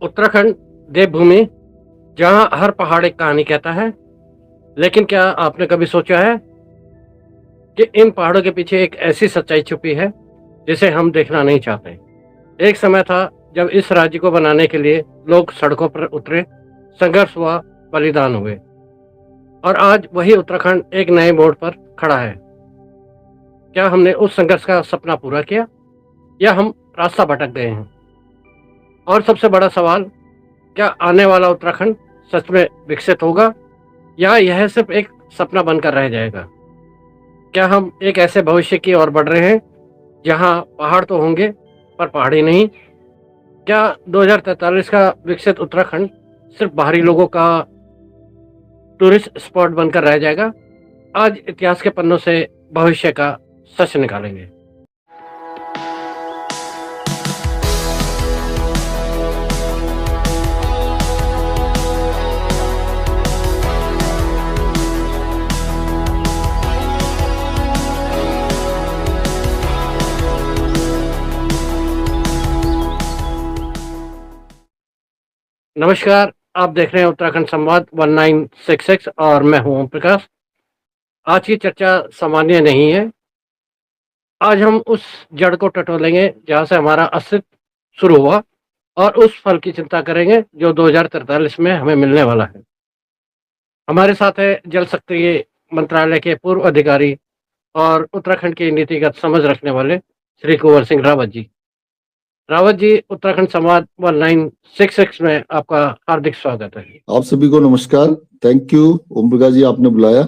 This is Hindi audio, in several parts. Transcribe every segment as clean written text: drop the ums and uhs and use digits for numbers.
उत्तराखंड देवभूमि, जहाँ हर पहाड़ एक कहानी कहता है। लेकिन क्या आपने कभी सोचा है कि इन पहाड़ों के पीछे एक ऐसी सच्चाई छुपी है जिसे हम देखना नहीं चाहते। एक समय था जब इस राज्य को बनाने के लिए लोग सड़कों पर उतरे, संघर्ष हुआ, बलिदान हुए, और आज वही उत्तराखंड एक नए मोड़ पर खड़ा है। क्या हमने उस संघर्ष का सपना पूरा किया या हम रास्ता भटक गए हैं? और सबसे बड़ा सवाल, क्या आने वाला उत्तराखंड सच में विकसित होगा या यह सिर्फ एक सपना बनकर रह जाएगा? क्या हम एक ऐसे भविष्य की ओर बढ़ रहे हैं जहां पहाड़ तो होंगे पर पहाड़ी नहीं? क्या 2043 का विकसित उत्तराखंड सिर्फ बाहरी लोगों का टूरिस्ट स्पॉट बनकर रह जाएगा? आज इतिहास के पन्नों से भविष्य का सच निकालेंगे। नमस्कार, आप देख रहे हैं उत्तराखंड संवाद 1966 और मैं हूं ओम प्रकाश। आज की चर्चा सामान्य नहीं है। आज हम उस जड़ को टटोलेंगे जहां से हमारा अस्तित्व शुरू हुआ और उस फल की चिंता करेंगे जो 2043 में हमें मिलने वाला है। हमारे साथ है जल शक्ति मंत्रालय के पूर्व अधिकारी और उत्तराखंड की नीतिगत समझ रखने वाले श्री कुंवर सिंह रावत जी। रावत जी, उत्तराखंड संवाद 1966 में आपका हार्दिक स्वागत है। आप सभी को नमस्कार। थैंक यू ओम प्रकाश जी, आपने बुलाया।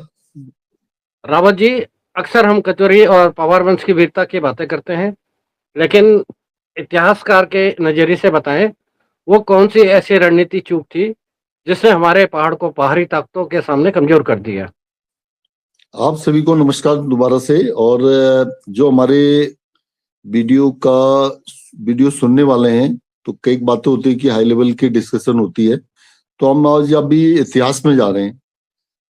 रावत जी, अक्सर हम कचौरी और पवार वंश की वीरता की बातें करते हैं, लेकिन इतिहासकार के नजरिए से बताएं, वो कौन सी ऐसी रणनीति चूक थी जिसने हमारे पहाड़ को बाहरी ताकतों के सामने कमजोर कर दिया? आप सभी को नमस्कार दोबारा से। और जो हमारे वीडियो सुनने वाले हैं, तो कई बातें होती है कि हाई लेवल की डिस्कशन होती है, तो हम आज अभी इतिहास में जा रहे हैं।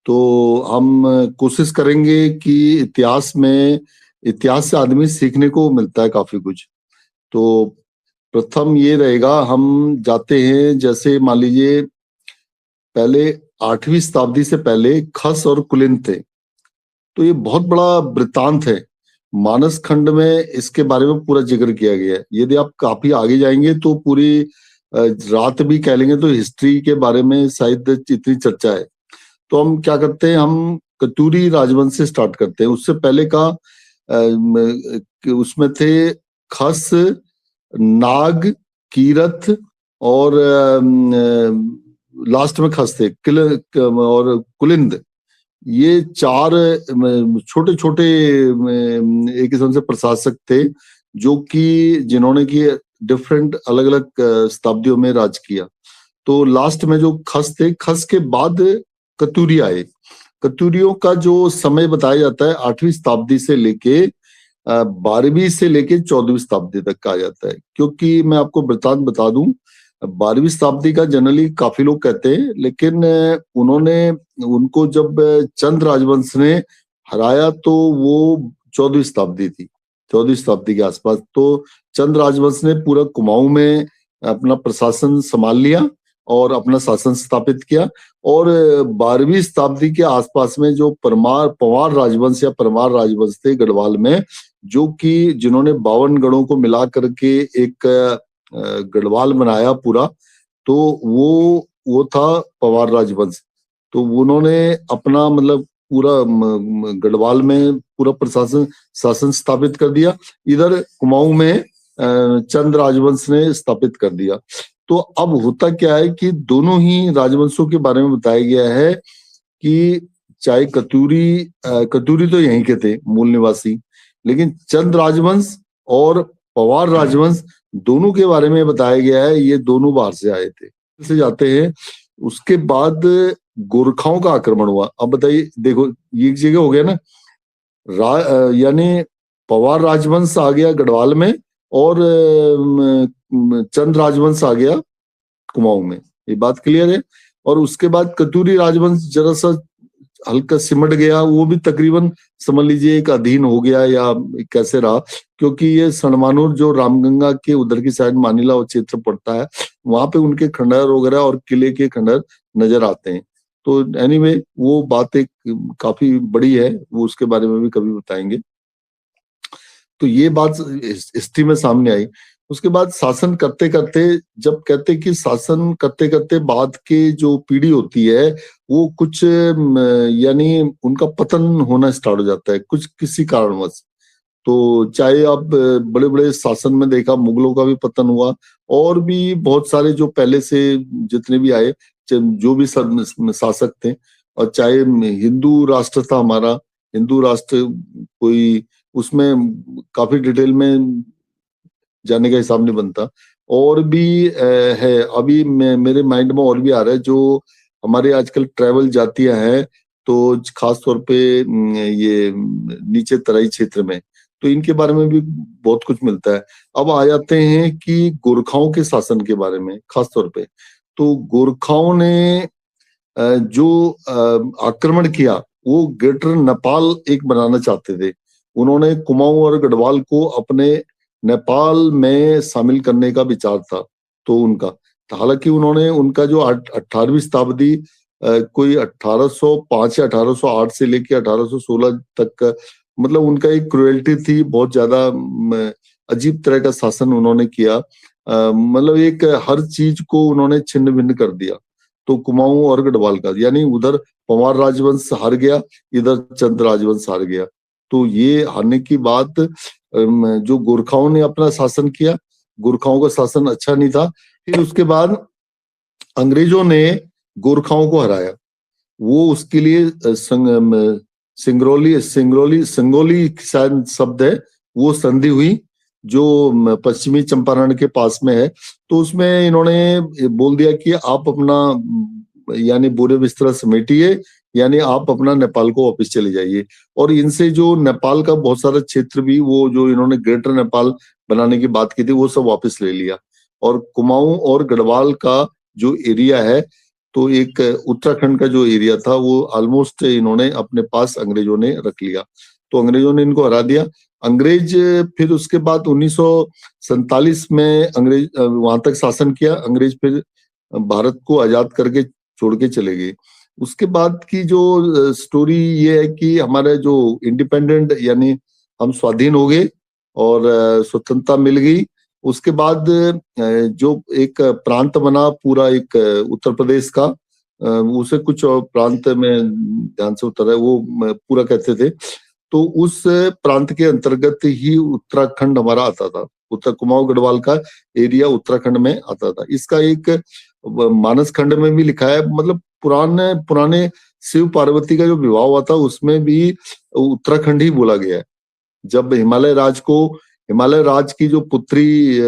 तो हम कोशिश करेंगे कि इतिहास से आदमी सीखने को मिलता है काफी कुछ। तो प्रथम ये रहेगा, हम जाते हैं, जैसे मान लीजिए पहले 8वीं शताब्दी से पहले खस और कुलिन थे। तो ये बहुत बड़ा वृत्तांत है। मानस खंड में इसके बारे में पूरा जिक्र किया गया है। यदि आप काफी आगे जाएंगे तो पूरी रात भी कह लेंगे, तो हिस्ट्री के बारे में शायद इतनी चर्चा है। तो हम क्या करते हैं, हम कतूरी राजवंश से स्टार्ट करते हैं। उससे पहले का उसमें थे खस, नाग, कीरत और लास्ट में खस थे, और कुलिंद। ये चार छोटे छोटे एक किस्म से प्रशासक थे जो कि जिन्होंने की डिफरेंट अलग अलग शताब्दियों में राज किया। तो लास्ट में जो खस थे, खस के बाद कतूरी आए। कतूरियों का जो समय बताया जाता है 8वीं शताब्दी से लेके 12वीं से लेके 14वीं शताब्दी तक कहा जाता है। क्योंकि मैं आपको वृत्तांत बता दूं, 12वीं शताब्दी का जनरली काफी लोग कहते हैं, लेकिन उनको जब चंद राजवंश ने हराया तो वो 14वीं शताब्दी थी, 14वीं शताब्दी के आसपास। तो चंद राजवंश ने पूरा कुमाऊं में अपना प्रशासन संभाल लिया और अपना शासन स्थापित किया। और 12वीं शताब्दी के आसपास में जो पवार राजवंश या परमार राजवंश थे गढ़वाल में, जो कि जिन्होंने 52 गढ़ों को मिला करके एक गढ़वाल बनाया पूरा, तो वो था पवार राजवंश। तो उन्होंने अपना मतलब पूरा गढ़वाल में पूरा शासन स्थापित कर दिया। इधर कुमाऊं में चंद राजवंश ने स्थापित कर दिया। तो अब होता क्या है कि दोनों ही राजवंशों के बारे में बताया गया है कि चाहे कतूरी तो यहीं के थे मूल निवासी, लेकिन चंद राजवंश और पवार राजवंश दोनों के बारे में बताया गया है, ये दोनों बाहर से आए थे। से जाते हैं, उसके बाद गोरखाओं का आक्रमण हुआ। अब बताइए, देखो ये एक जगह हो गया ना, यानी पवार राजवंश आ गया गढ़वाल में और चंद राजवंश आ गया कुमाऊं में, ये बात क्लियर है। और उसके बाद कतूरी राजवंश जरा सा हल्का सिमट गया, वो भी तकरीबन समझ लीजिए एक अधीन हो गया या कैसे रहा, क्योंकि ये सणमानूर जो रामगंगा के उधर की साइड मानिला और क्षेत्र पड़ता है, वहां पे उनके खंडहर वगैरह और किले के खंडहर नजर आते हैं। तो एनीवे वो बात एक काफी बड़ी है, वो उसके बारे में भी कभी बताएंगे। तो ये बात हिस्ट्री में सामने आई। उसके बाद शासन करते करते, जब कहते कि शासन करते करते बाद के जो पीढ़ी होती है वो कुछ यानी उनका पतन होना स्टार्ट हो जाता है कुछ किसी कारणवश। तो चाहे आप बड़े बड़े शासन में देखा, मुगलों का भी पतन हुआ, और भी बहुत सारे जो पहले से जितने भी आए, जो भी शासक थे, और चाहे हिंदू राष्ट्र था हमारा, हिंदू राष्ट्र कोई, उसमें काफी डिटेल में जाने का हिसाब नहीं बनता। और भी है, अभी मेरे माइंड में और भी आ रहा है, जो हमारे आजकल ट्रैवल जातियां हैं, तो खास तौर पे ये नीचे तराई क्षेत्र में, तो इनके बारे में भी बहुत कुछ मिलता है। अब आ जाते हैं कि गोरखाओं के शासन के बारे में खास तौर पे। तो गोरखाओं ने जो आक्रमण किया, वो ग्रेटर नेपाल एक बनाना चाहते थे। उन्होंने कुमाऊं और गढ़वाल को अपने नेपाल में शामिल करने का विचार था तो उनका। हालांकि उन्होंने उनका जो 18वीं शताब्दी कोई 1805 या 1808 से लेके 1816 तक मतलब उनका एक क्रुएल्टी थी, बहुत ज्यादा अजीब तरह का शासन उन्होंने किया। मतलब एक हर चीज को उन्होंने छिन्न भिन्न कर दिया। तो कुमाऊं और गढ़वाल का, यानी उधर पंवार राजवंश हार गया, इधर चंद राजवंश हार गया। तो ये हारने की बात, जो गोरखाओं ने अपना शासन किया, गोरखाओं का शासन अच्छा नहीं था। फिर उसके बाद अंग्रेजों ने गोरखाओं को हराया। वो उसके लिए सिंगरौली शायद शब्द है, वो संधि हुई जो पश्चिमी चंपारण के पास में है। तो उसमें इन्होंने बोल दिया कि आप अपना यानी बोरे बिस्तरा समेटिए, यानी आप अपना नेपाल को वापस चले जाइए। और इनसे जो नेपाल का बहुत सारा क्षेत्र भी, वो जो इन्होंने ग्रेटर नेपाल बनाने की बात की थी, वो सब वापस ले लिया। और कुमाऊं और गढ़वाल का जो एरिया है, तो एक उत्तराखंड का जो एरिया था, वो ऑलमोस्ट इन्होंने अपने पास अंग्रेजों ने रख लिया। तो अंग्रेजों ने इनको हरा दिया। अंग्रेज फिर उसके बाद 1947 में अंग्रेज वहां तक शासन किया। अंग्रेज फिर भारत को आजाद करके छोड़ के चले गए। उसके बाद की जो स्टोरी ये है कि हमारे जो इंडिपेंडेंट, यानी हम स्वाधीन हो गए और स्वतंत्रता मिल गई। उसके बाद जो एक प्रांत बना पूरा एक उत्तर प्रदेश का, उसे कुछ और प्रांत में ध्यान से उतर है वो पूरा कहते थे। तो उस प्रांत के अंतर्गत ही उत्तराखंड हमारा आता था। उत्तर कुमाऊं गढ़वाल का एरिया उत्तराखंड में आता था। इसका एक मानस खंड में भी लिखा है, मतलब पुराने शिव पार्वती का जो विवाह हुआ था उसमें भी उत्तराखंड ही बोला गया है। जब हिमालय राज की जो पुत्री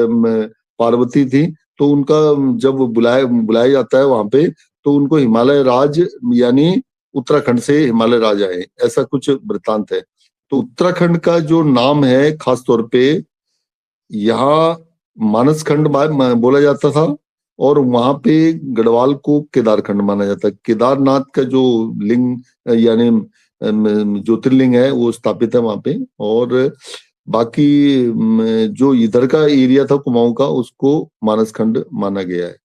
पार्वती थी, तो उनका जब बुलाया जाता है वहां पे, तो उनको हिमालय राज यानी उत्तराखंड से हिमालय राज आए, ऐसा कुछ वृत्तांत है। तो उत्तराखंड का जो नाम है खास तौर पे यहाँ मानस खंड बोला जाता था, और वहां पे गढ़वाल को केदारखंड माना जाता है। केदारनाथ का जो लिंग यानी ज्योतिर्लिंग है वो स्थापित है वहां पे। और बाकी जो इधर का एरिया था कुमाऊं का, उसको मानस खंड माना गया है।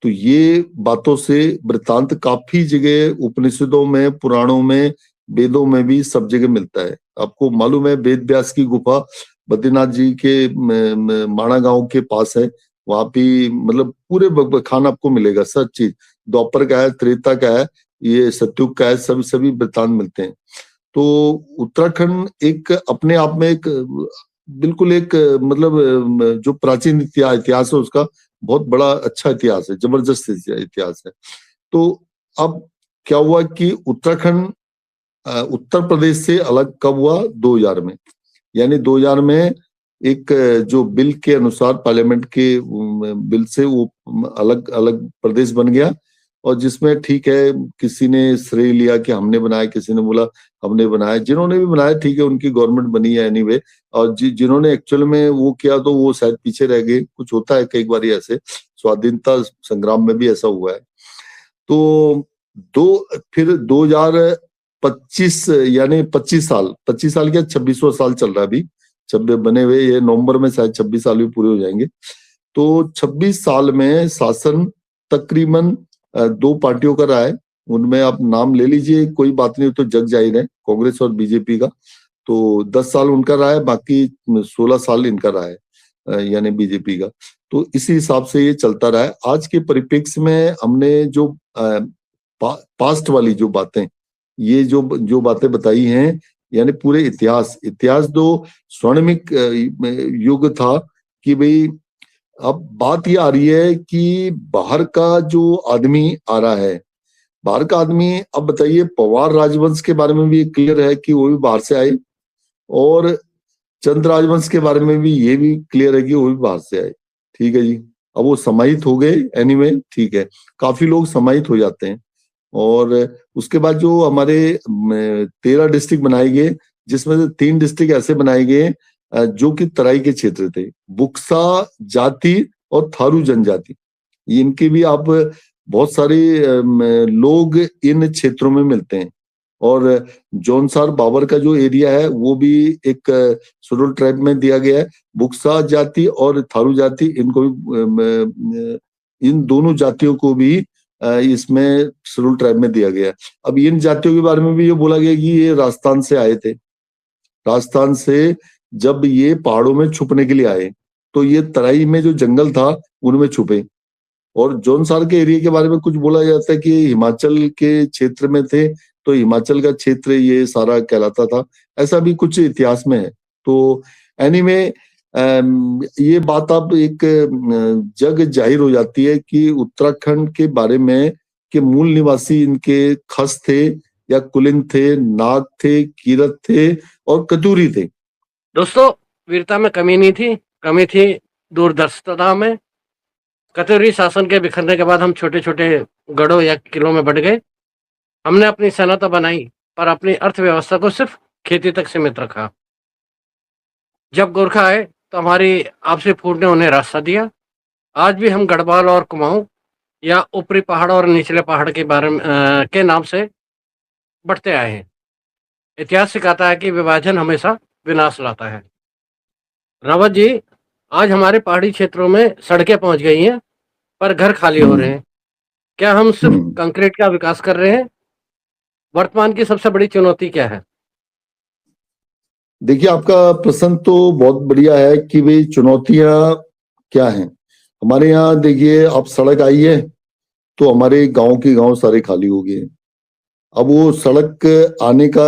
तो ये बातों से वृत्तांत काफी जगह उपनिषदों में, पुराणों में, वेदों में भी सब जगह मिलता है। आपको मालूम है वेद व्यास की गुफा बद्रीनाथ जी के माणा गांव के पास है। वहां भी मतलब पूरे खान आपको मिलेगा, सब चीज द्वापर का है, त्रेता का है, ये सतयुग का है, सभी वृत्तांत मिलते हैं। तो उत्तराखंड एक अपने आप में एक बिल्कुल एक मतलब जो प्राचीन इतिहास है उसका बहुत बड़ा अच्छा इतिहास है, जबरदस्त इतिहास है। तो अब क्या हुआ कि उत्तराखंड उत्तर प्रदेश से अलग कब हुआ? 2000 में। यानी 2000 में एक जो बिल के अनुसार, पार्लियामेंट के बिल से वो अलग अलग प्रदेश बन गया। और जिसमें ठीक है, किसी ने श्रेय लिया कि हमने बनाया, किसी ने बोला हमने बनाया। जिन्होंने भी बनाया ठीक है, उनकी गवर्नमेंट बनी है एनीवे। और जिन्होंने एक्चुअल में वो किया तो वो शायद पीछे रह गए। कुछ होता है कई बार ऐसे, स्वाधीनता संग्राम में भी ऐसा हुआ है। तो फिर 2000 25 साल, 25 साल क्या 26वां साल चल रहा है अभी, जब बने हुए, ये नवंबर में शायद 26 साल भी पूरे हो जाएंगे। तो 26 साल में शासन तकरीबन 2 पार्टियों का रहा है। उनमें आप नाम ले लीजिए, कोई बात नहीं, तो जग जाहिर है, कांग्रेस और बीजेपी का। तो 10 साल उनका रहा है, बाकी 16 साल इनका रहा है, यानी बीजेपी का। तो इसी हिसाब से ये चलता रहा है। आज के परिप्रेक्ष्य में हमने जो पास्ट वाली जो बातें, ये जो बातें बताई हैं, यानी पूरे इतिहास दो स्वर्णिमिक युग था कि भाई अब बात ये आ रही है कि बाहर का जो आदमी आ रहा है, बाहर का आदमी, अब बताइए पवार राजवंश के बारे में भी क्लियर है कि वो भी बाहर से आए, और चंद राजवंश के बारे में भी ये भी क्लियर है कि वो भी बाहर से आए। ठीक है जी, अब वो समाहित हो गए, एनीवे ठीक है, काफी लोग समाहित हो जाते हैं। और उसके बाद जो हमारे 13 डिस्ट्रिक्ट बनाए गए, जिसमें से 3 डिस्ट्रिक्ट ऐसे बनाए गए जो कि तराई के क्षेत्र थे, बुक्सा जाति और थारू जनजाति। इनके भी आप बहुत सारे लोग इन क्षेत्रों में मिलते हैं। और जौनसार बाबर का जो एरिया है वो भी एक शेड्यूल ट्राइब में दिया गया है। बुक्सा जाति और थारू जाति, इनको भी, इन दोनों जातियों को भी इसमें शेड्यूल ट्राइब में दिया गया है। अब इन जातियों के बारे में भी ये बोला गया कि ये राजस्थान से आए थे। राजस्थान से जब ये पहाड़ों में छुपने के लिए आए, तो ये तराई में जो जंगल था उनमें छुपे। और जौनसार के एरिया के बारे में कुछ बोला जाता है कि हिमाचल के क्षेत्र में थे, तो हिमाचल का क्षेत्र ये सारा कहलाता था, ऐसा भी कुछ इतिहास में है। तो एनीवे ये बात अब एक जग जाहिर हो जाती है कि उत्तराखंड के बारे में कि मूल निवासी इनके खस थे या कुलिन थे, नाग थे, कीरत थे और कतूरी थे। दोस्तों, वीरता में कमी नहीं थी, कमी थी दूरदर्शिता में। कतूरी शासन के बिखरने के बाद हम छोटे छोटे गढ़ों या किलों में बढ़ गए। हमने अपनी सेना तो बनाई, पर अपनी अर्थव्यवस्था को सिर्फ खेती तक सीमित रखा। जब गोरखा आए तो हमारी आपसी फूट ने उन्हें रास्ता दिया। आज भी हम गढ़वाल और कुमाऊं या ऊपरी पहाड़ और निचले पहाड़ के बारे में के नाम से बढ़ते आए हैं। इतिहास सिखाता है कि विभाजन हमेशा विनाश लाता है। रावत जी, आज हमारे पहाड़ी क्षेत्रों में सड़कें पहुंच गई हैं, पर घर खाली हो रहे हैं। क्या हम सिर्फ कंक्रीट का विकास कर रहे हैं? वर्तमान की सबसे बड़ी चुनौती क्या है? देखिए, आपका प्रश्न तो बहुत बढ़िया है कि भाई चुनौतियां क्या हैं। हमारे यहाँ देखिए, अब सड़क आई है तो हमारे गांव के गांव सारे खाली हो गए। अब वो सड़क आने का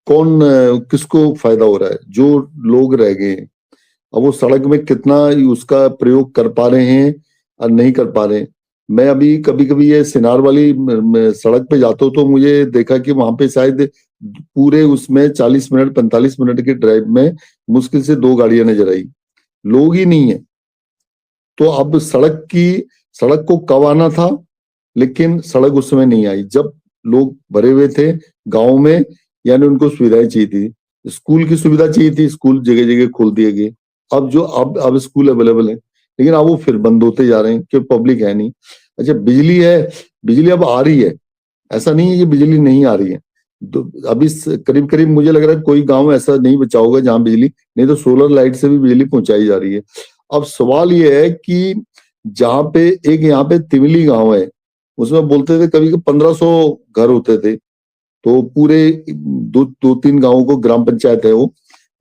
किसको फायदा हो रहा है? जो लोग रह गए। अब वो सड़क में कितना उसका प्रयोग कर पा रहे हैं और नहीं कर पा रहे हैं। मैं अभी कभी कभी ये सिनार वाली सड़क पे जाता हूँ, तो मुझे देखा कि वहां पे शायद पूरे उसमें 40 मिनट 45 मिनट के ड्राइव में मुश्किल से 2 गाड़ियां नजर आई, लोग ही नहीं है। तो अब सड़क को कब आना था, लेकिन सड़क उस समय नहीं आई जब लोग भरे हुए थे गाँव में, यानी उनको सुविधाएं चाहिए थी। स्कूल की सुविधा चाहिए थी, स्कूल जगह जगह खोल दिए गए। अब स्कूल अवेलेबल है, लेकिन अब वो फिर बंद होते जा रहे हैं कि पब्लिक है नहीं। अच्छा, बिजली है, बिजली अब आ रही है, ऐसा नहीं है कि बिजली नहीं आ रही है। तो अभी करीब करीब मुझे लग रहा है कोई गांव ऐसा नहीं बचा होगा जहां बिजली नहीं, तो सोलर लाइट से भी बिजली पहुंचाई जा रही है। अब सवाल ये है कि जहां पे एक यहाँ पे तिमली गांव है, उसमें बोलते थे कभी 1500 घर होते थे। तो पूरे 2-3 गांवों को ग्राम पंचायत है वो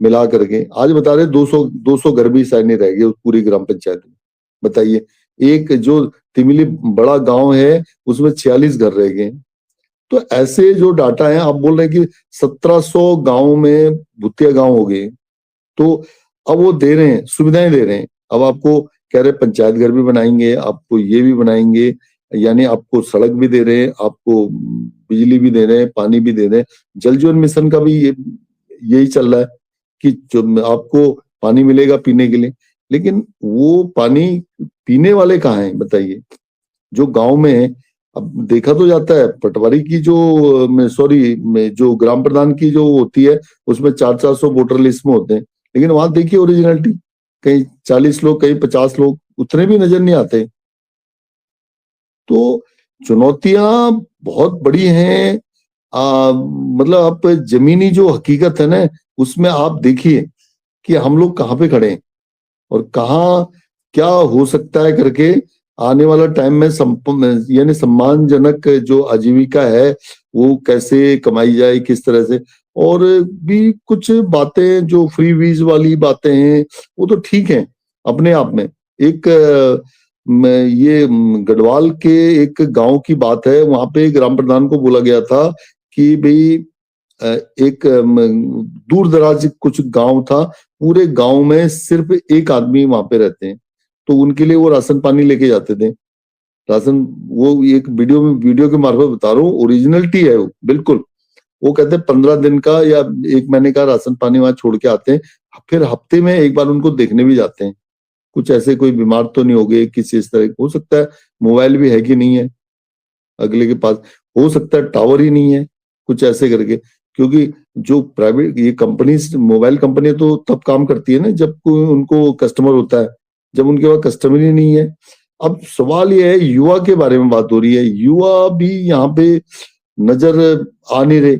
मिला करके, आज बता रहे 200 घर भी शायद नहीं रह गए उस पूरी ग्राम पंचायत में। बताइए, एक जो तिमली बड़ा गांव है उसमें 46 घर रह गए। तो ऐसे जो डाटा है, आप बोल रहे हैं कि 1700 गांव में भूतिया गांव हो गए। तो अब वो दे रहे हैं, सुविधाएं दे रहे हैं। अब आपको कह रहे पंचायत घर भी बनाएंगे, आपको ये भी बनाएंगे, यानी आपको सड़क भी दे रहे हैं, आपको बिजली भी दे रहे हैं, पानी भी दे रहे हैं। जल जीवन मिशन का भी यही चल रहा है कि जो आपको पानी मिलेगा पीने के लिए। लेकिन वो पानी पीने वाले कहाँ हैं बताइए? जो गांव में अब देखा तो जाता है, पटवारी की जो ग्राम प्रधान की जो होती है उसमें 400 वोटर लिस्ट में होते हैं, लेकिन वहां देखिए ओरिजिनलिटी, कहीं 40 लोग, कहीं 50 लोग, उतने भी नजर नहीं आते। तो चुनौतियां बहुत बड़ी हैं। मतलब आप जमीनी जो हकीकत है ना, उसमें आप देखिए कि हम लोग कहाँ पे खड़े हैं और कहाँ क्या हो सकता है करके आने वाला टाइम में यानी सम्मानजनक जो आजीविका है वो कैसे कमाई जाए, किस तरह से। और भी कुछ बातें जो फ्री वीज वाली बातें हैं वो तो ठीक है अपने आप में। एक ये गढ़वाल के एक गांव की बात है, वहां पे ग्राम प्रधान को बोला गया था कि भाई एक दूर दराज कुछ गांव था, पूरे गांव में सिर्फ एक आदमी वहां पे रहते हैं, तो उनके लिए वो राशन पानी लेके जाते थे। राशन, वो एक वीडियो के मार्फत बता रहा हूँ, ओरिजिनलिटी है वो बिल्कुल। वो कहते हैं 15 दिन का या 1 महीने का राशन पानी वहां छोड़ के आते हैं, फिर हफ्ते में एक बार उनको देखने भी जाते हैं, कुछ ऐसे कोई बीमार तो नहीं हो गए, किसी इस तरह हो सकता है, मोबाइल भी है कि नहीं है अगले के पास, हो सकता है टावर ही नहीं है, कुछ ऐसे करके। क्योंकि जो प्राइवेट ये कंपनी, मोबाइल कंपनी तो तब काम करती है ना जब कोई उनको कस्टमर होता है, जब उनके पास कस्टमर ही नहीं है। अब सवाल ये है, युवा के बारे में बात हो रही है, युवा भी यहाँ पे नजर आ नहीं रहे,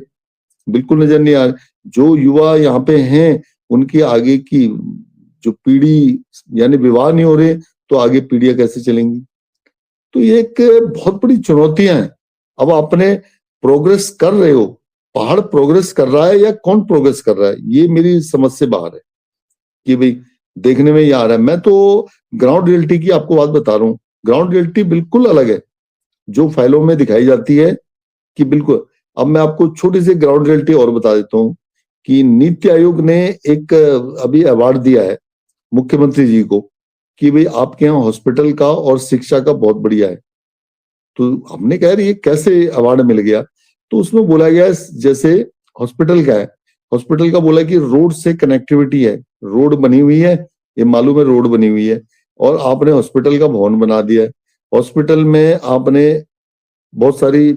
बिल्कुल नजर नहीं आ रहे। जो युवा यहाँ पे हैं उनकी आगे की जो पीढ़ी, यानी विवाह नहीं हो रहे तो आगे पीढ़ियां कैसे चलेंगी। तो ये एक बहुत बड़ी चुनौतियां हैं। अब आपने प्रोग्रेस कर रहे हो, पहाड़ प्रोग्रेस कर रहा है या कौन प्रोग्रेस कर रहा है, ये मेरी समझ से बाहर है कि भाई देखने में ये आ रहा है। मैं तो ग्राउंड रियलिटी की आपको बात बता रहा हूँ, ग्राउंड रियलिटी बिल्कुल अलग है जो फाइलों में दिखाई जाती है कि बिल्कुल। अब मैं आपको छोटी सी ग्राउंड रियलिटी और बता देता हूँ कि नीति आयोग ने एक अभी अवार्ड दिया है मुख्यमंत्री जी को कि भाई आपके यहाँ हॉस्पिटल का और शिक्षा का बहुत बढ़िया है। तो हमने कहा ये कैसे अवार्ड मिल गया, तो उसमें बोला गया जैसे हॉस्पिटल का है, हॉस्पिटल का बोला कि रोड से कनेक्टिविटी है, रोड बनी हुई है, ये मालूम है रोड बनी हुई है, और आपने हॉस्पिटल का भवन बना दिया है, हॉस्पिटल में आपने बहुत सारी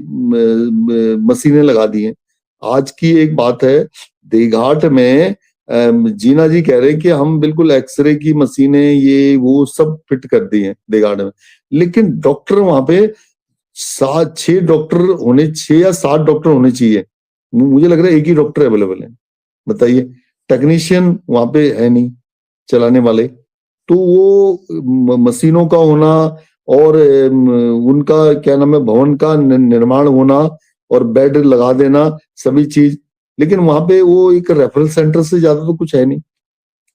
मशीनें लगा दी हैं। आज की एक बात है, देघाट में जीना जी कह रहे हैं कि हम बिल्कुल एक्सरे की मशीनें ये वो सब फिट कर दी हैं देघाट में, लेकिन डॉक्टर वहां पे 6 डॉक्टर होने, 6 या 7 डॉक्टर होने चाहिए, मुझे लग रहा है एक ही डॉक्टर अवेलेबल है। बताइए, टेक्नीशियन वहां पे है नहीं चलाने वाले। तो वो मशीनों का होना और उनका क्या नाम है, भवन का निर्माण होना और बेड लगा देना, सभी चीज, लेकिन वहां पे वो एक रेफरल सेंटर से ज्यादा तो कुछ है नहीं।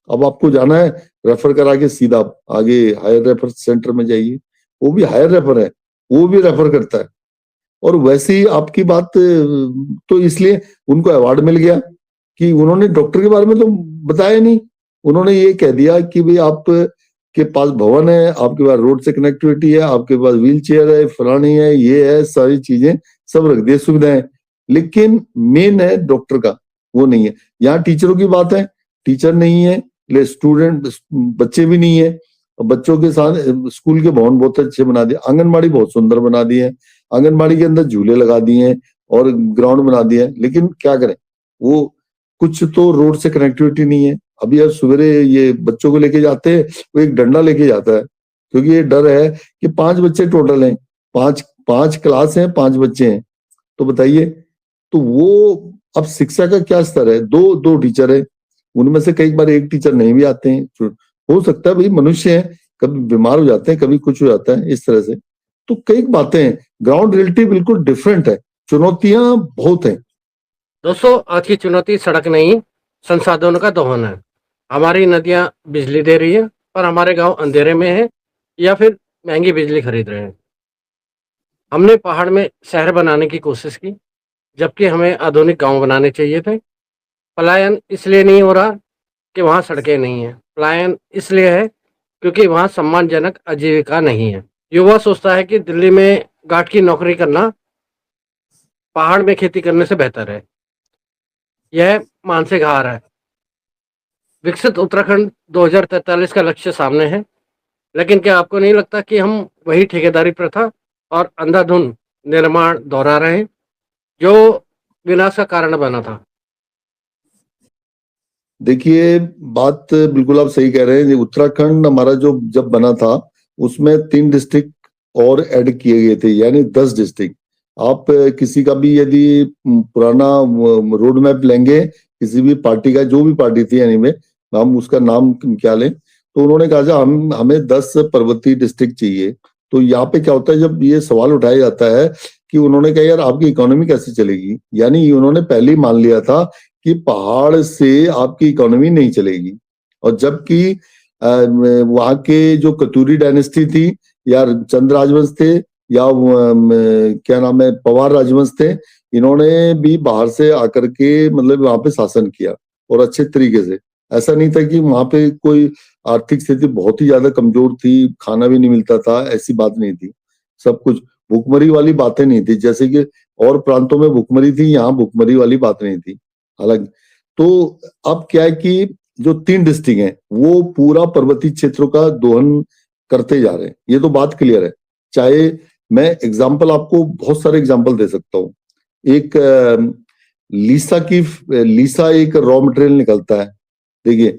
अब आपको जाना है, रेफर करा के सीधा आगे हायर रेफर सेंटर में जाइए, वो भी हायर रेफर है, वो भी रेफर करता है। और वैसे ही आपकी बात, तो इसलिए उनको अवार्ड मिल गया कि उन्होंने डॉक्टर के बारे में तो बताया नहीं, उन्होंने ये कह दिया कि भाई आप के पास भवन है, आपके पास रोड से कनेक्टिविटी है, आपके पास व्हील चेयर है, फलानी है, ये है, सारी चीजें सब रख दिए सुविधाएं, लेकिन मेन है डॉक्टर का वो नहीं है। यहाँ टीचरों की बात है, टीचर नहीं है, ले स्टूडेंट बच्चे भी नहीं है, और बच्चों के साथ स्कूल के भवन बहुत अच्छे बना दिए, आंगनबाड़ी बहुत सुंदर बना दी है, आंगनबाड़ी के अंदर झूले लगा दिए हैं और ग्राउंड बना दिया है, लेकिन क्या करें, वो कुछ तो रोड से कनेक्टिविटी नहीं है। अभी यार सवेरे ये बच्चों को लेके जाते हैं, वो एक डंडा लेके जाता है, क्योंकि ये डर है कि 5 बच्चे टोटल हैं, 5 क्लास हैं, 5 बच्चे हैं, तो बताइए, तो वो अब शिक्षा का क्या स्तर है, दो टीचर है, उनमें से कई बार एक टीचर नहीं भी आते हैं, हो सकता है भाई मनुष्य है, कभी बीमार हो जाते हैं, कभी कुछ हो जाता है इस तरह से। तो कई बातें हैं, ग्राउंड रियलिटी बिल्कुल डिफरेंट है, चुनौतियां बहुत हैं। दोस्तों, आज की चुनौती सड़क नहीं, संसाधनों का दोहन है। हमारी नदियां बिजली दे रही है, पर हमारे गांव अंधेरे में है या फिर महंगी बिजली खरीद रहे हैं। हमने पहाड़ में शहर बनाने की कोशिश की, जबकि हमें आधुनिक गांव बनाने चाहिए थे। पलायन इसलिए नहीं हो रहा कि वहाँ सड़कें नहीं हैं, पलायन इसलिए है क्योंकि वहाँ सम्मानजनक आजीविका नहीं है। युवा सोचता है कि दिल्ली में गार्ड की नौकरी करना पहाड़ में खेती करने से बेहतर है। यह मानसिक हार है। विकसित उत्तराखंड 2043 का लक्ष्य सामने है, लेकिन क्या आपको नहीं लगता कि हम वही ठेकेदारी प्रथा और अंधाधुंध निर्माण दोहरा रहे हैं जो विनाश का कारण बना था? देखिए, बात बिल्कुल आप सही कह रहे हैं। उत्तराखंड हमारा जो जब बना था उसमें 3 डिस्ट्रिक्ट और ऐड किए गए थे, यानी 10 डिस्ट्रिक्ट। आप किसी का भी यदि पुराना रोड मैप लेंगे किसी भी पार्टी का, जो भी पार्टी थी एनीवे, हम उसका नाम क्या लें, तो उन्होंने कहा था हमें 10 पर्वतीय डिस्ट्रिक्ट चाहिए। तो यहाँ पे क्या होता है, जब ये सवाल उठाया जाता है कि उन्होंने कहा यार आपकी इकोनॉमी कैसे चलेगी, यानी उन्होंने पहले ही मान लिया था कि पहाड़ से आपकी इकोनॉमी नहीं चलेगी। और जबकि वहां के जो कतूरी डायनेस्टी थी या चंद राजवंश थे या क्या नाम है पवार राजवंश थे, इन्होंने भी बाहर से आकर के मतलब वहां पे शासन किया और अच्छे तरीके से। ऐसा नहीं था कि वहां पे कोई आर्थिक स्थिति बहुत ही ज्यादा कमजोर थी, खाना भी नहीं मिलता था, ऐसी बात नहीं थी। सब कुछ भुखमरी वाली बातें नहीं थी, जैसे कि और प्रांतों में भुखमरी थी, यहाँ भुखमरी वाली बात नहीं थी। हालांकि तो अब क्या है कि जो 3 डिस्ट्रिक्ट हैं वो पूरा पर्वतीय क्षेत्रों का दोहन करते जा रहे हैं, ये तो बात क्लियर है। चाहे मैं एग्जाम्पल आपको बहुत सारे एग्जाम्पल दे सकता हूँ। एक लीसा एक रॉ मटेरियल निकलता है। देखिए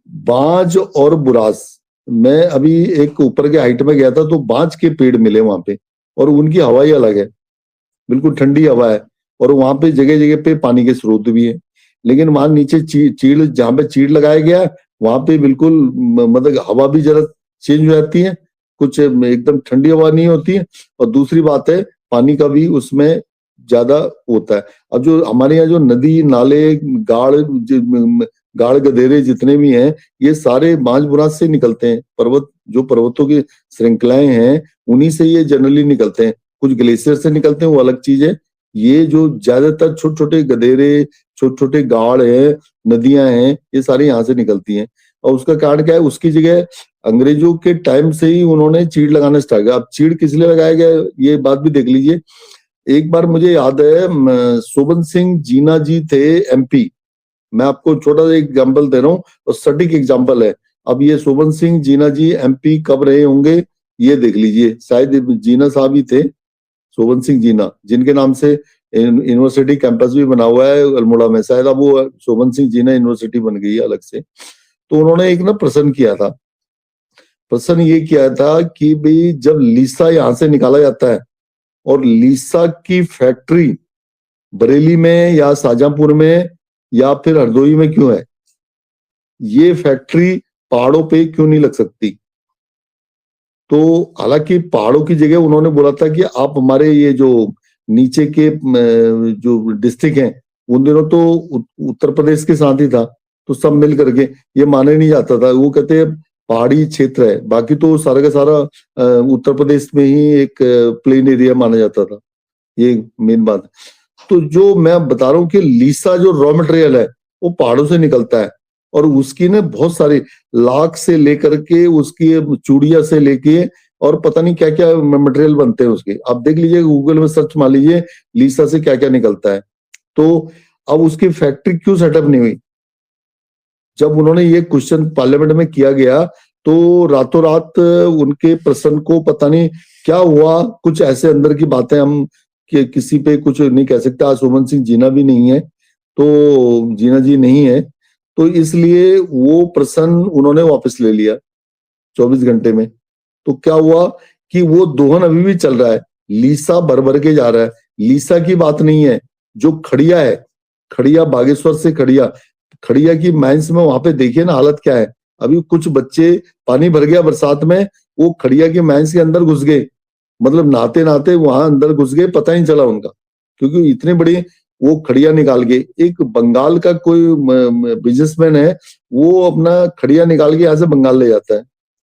बांज और बुरास, मैं अभी एक ऊपर के हाइट में गया था तो बांज के पेड़ मिले वहां पे, और उनकी हवा ही अलग है, बिल्कुल ठंडी हवा है, और वहां पे जगह जगह पे पानी के स्रोत भी है। लेकिन वहां नीचे चीड़ जहां पे चीड़ लगाया गया वहां पे बिल्कुल मतलब हवा भी जरा चेंज हो जाती है, कुछ एकदम ठंडी हवा नहीं होती है, और दूसरी बात है पानी का भी उसमें ज्यादा होता है। अब जो हमारे यहाँ जो नदी नाले गाड़ गधेरे जितने भी हैं ये सारे बांज बुरास से निकलते हैं। जो पर्वतों की श्रृंखलाएं हैं उन्हीं से ये जनरली निकलते हैं। कुछ ग्लेशियर से निकलते हैं वो अलग चीज है। ये जो ज्यादातर छोटे छोटे गधेरे छोटे छोटे गाड़ है नदियां हैं ये सारी यहाँ से निकलती हैं। और उसका कारण क्या है, उसकी जगह अंग्रेजों के टाइम से ही उन्होंने चीड़ लगाना स्टार्ट किया। अब चीड़ किस लिए लगाया गया ये बात भी देख लीजिए। एक बार मुझे याद है शोभन सिंह जीना जी थे एमपी, मैं आपको छोटा सा एग्जाम्पल दे रहा हूँ और सटीक एग्जाम्पल है। अब ये शोभन सिंह जीना जी एमपी कब रहे होंगे ये देख लीजिए, शायद जीना साहब ही थे, शोभन सिंह जीना, जिनके नाम से यूनिवर्सिटी कैंपस भी बना हुआ है अल्मोड़ा में। शायद अब वो शोभन सिंह जीना यूनिवर्सिटी बन गई है अलग से। तो उन्होंने एक ना प्रश्न किया था, प्रश्न ये किया था कि भाई जब लीसा यहाँ से निकाला जाता है और लीसा की फैक्ट्री बरेली में या शाहजहांपुर में या फिर हरदोई में क्यों है, ये फैक्ट्री पहाड़ों पे क्यों नहीं लग सकती। तो हालांकि पहाड़ों की जगह उन्होंने बोला था कि आप हमारे ये जो नीचे के जो डिस्ट्रिक्ट हैं उन दिनों तो उत्तर प्रदेश के साथ ही था, तो सब मिल करके, ये माने नहीं जाता था। वो कहते हैं पहाड़ी क्षेत्र है, बाकी तो सारा का सारा उत्तर प्रदेश में ही एक प्लेन एरिया माना जाता था, ये मेन बात। तो जो मैं बता रहा हूँ कि लीसा जो रॉ मटेरियल है वो पहाड़ों से निकलता है, और उसकी ना बहुत सारी लाख से लेकर के उसकी चूड़िया से लेके और पता नहीं क्या क्या मटेरियल बनते हैं उसके। आप देख लीजिए गूगल में सर्च मार लीजिए लीसा से क्या क्या निकलता है। तो अब उसकी फैक्ट्री क्यों सेटअप नहीं हुई, जब उन्होंने ये क्वेश्चन पार्लियामेंट में किया गया तो रातों रात उनके प्रश्न को पता नहीं क्या हुआ, कुछ ऐसे अंदर की बातें हम कि किसी पे कुछ नहीं कह सकते। आज सुमन सिंह जीना भी नहीं है, तो जीना जी नहीं है, तो इसलिए वो प्रश्न उन्होंने वापस ले लिया 24 घंटे में। तो क्या हुआ कि वो दोहन अभी भी चल रहा है, लीसा भर भर के जा रहा है। लीसा की बात नहीं है, जो खड़िया है, खड़िया बागेश्वर से खड़िया की माइंस में वहां पे देखिए ना हालत क्या है। अभी कुछ बच्चे पानी भर गया बरसात में, वो खड़िया के माइंस के अंदर घुस गए, मतलब नहाते नहाते वहां अंदर घुस गए, पता ही नहीं चला उनका, क्योंकि इतने बड़े वो खड़िया निकाल के। एक बंगाल का कोई बिजनेसमैन है, वो अपना खड़िया निकाल के यहाँ से बंगाल ले जाता है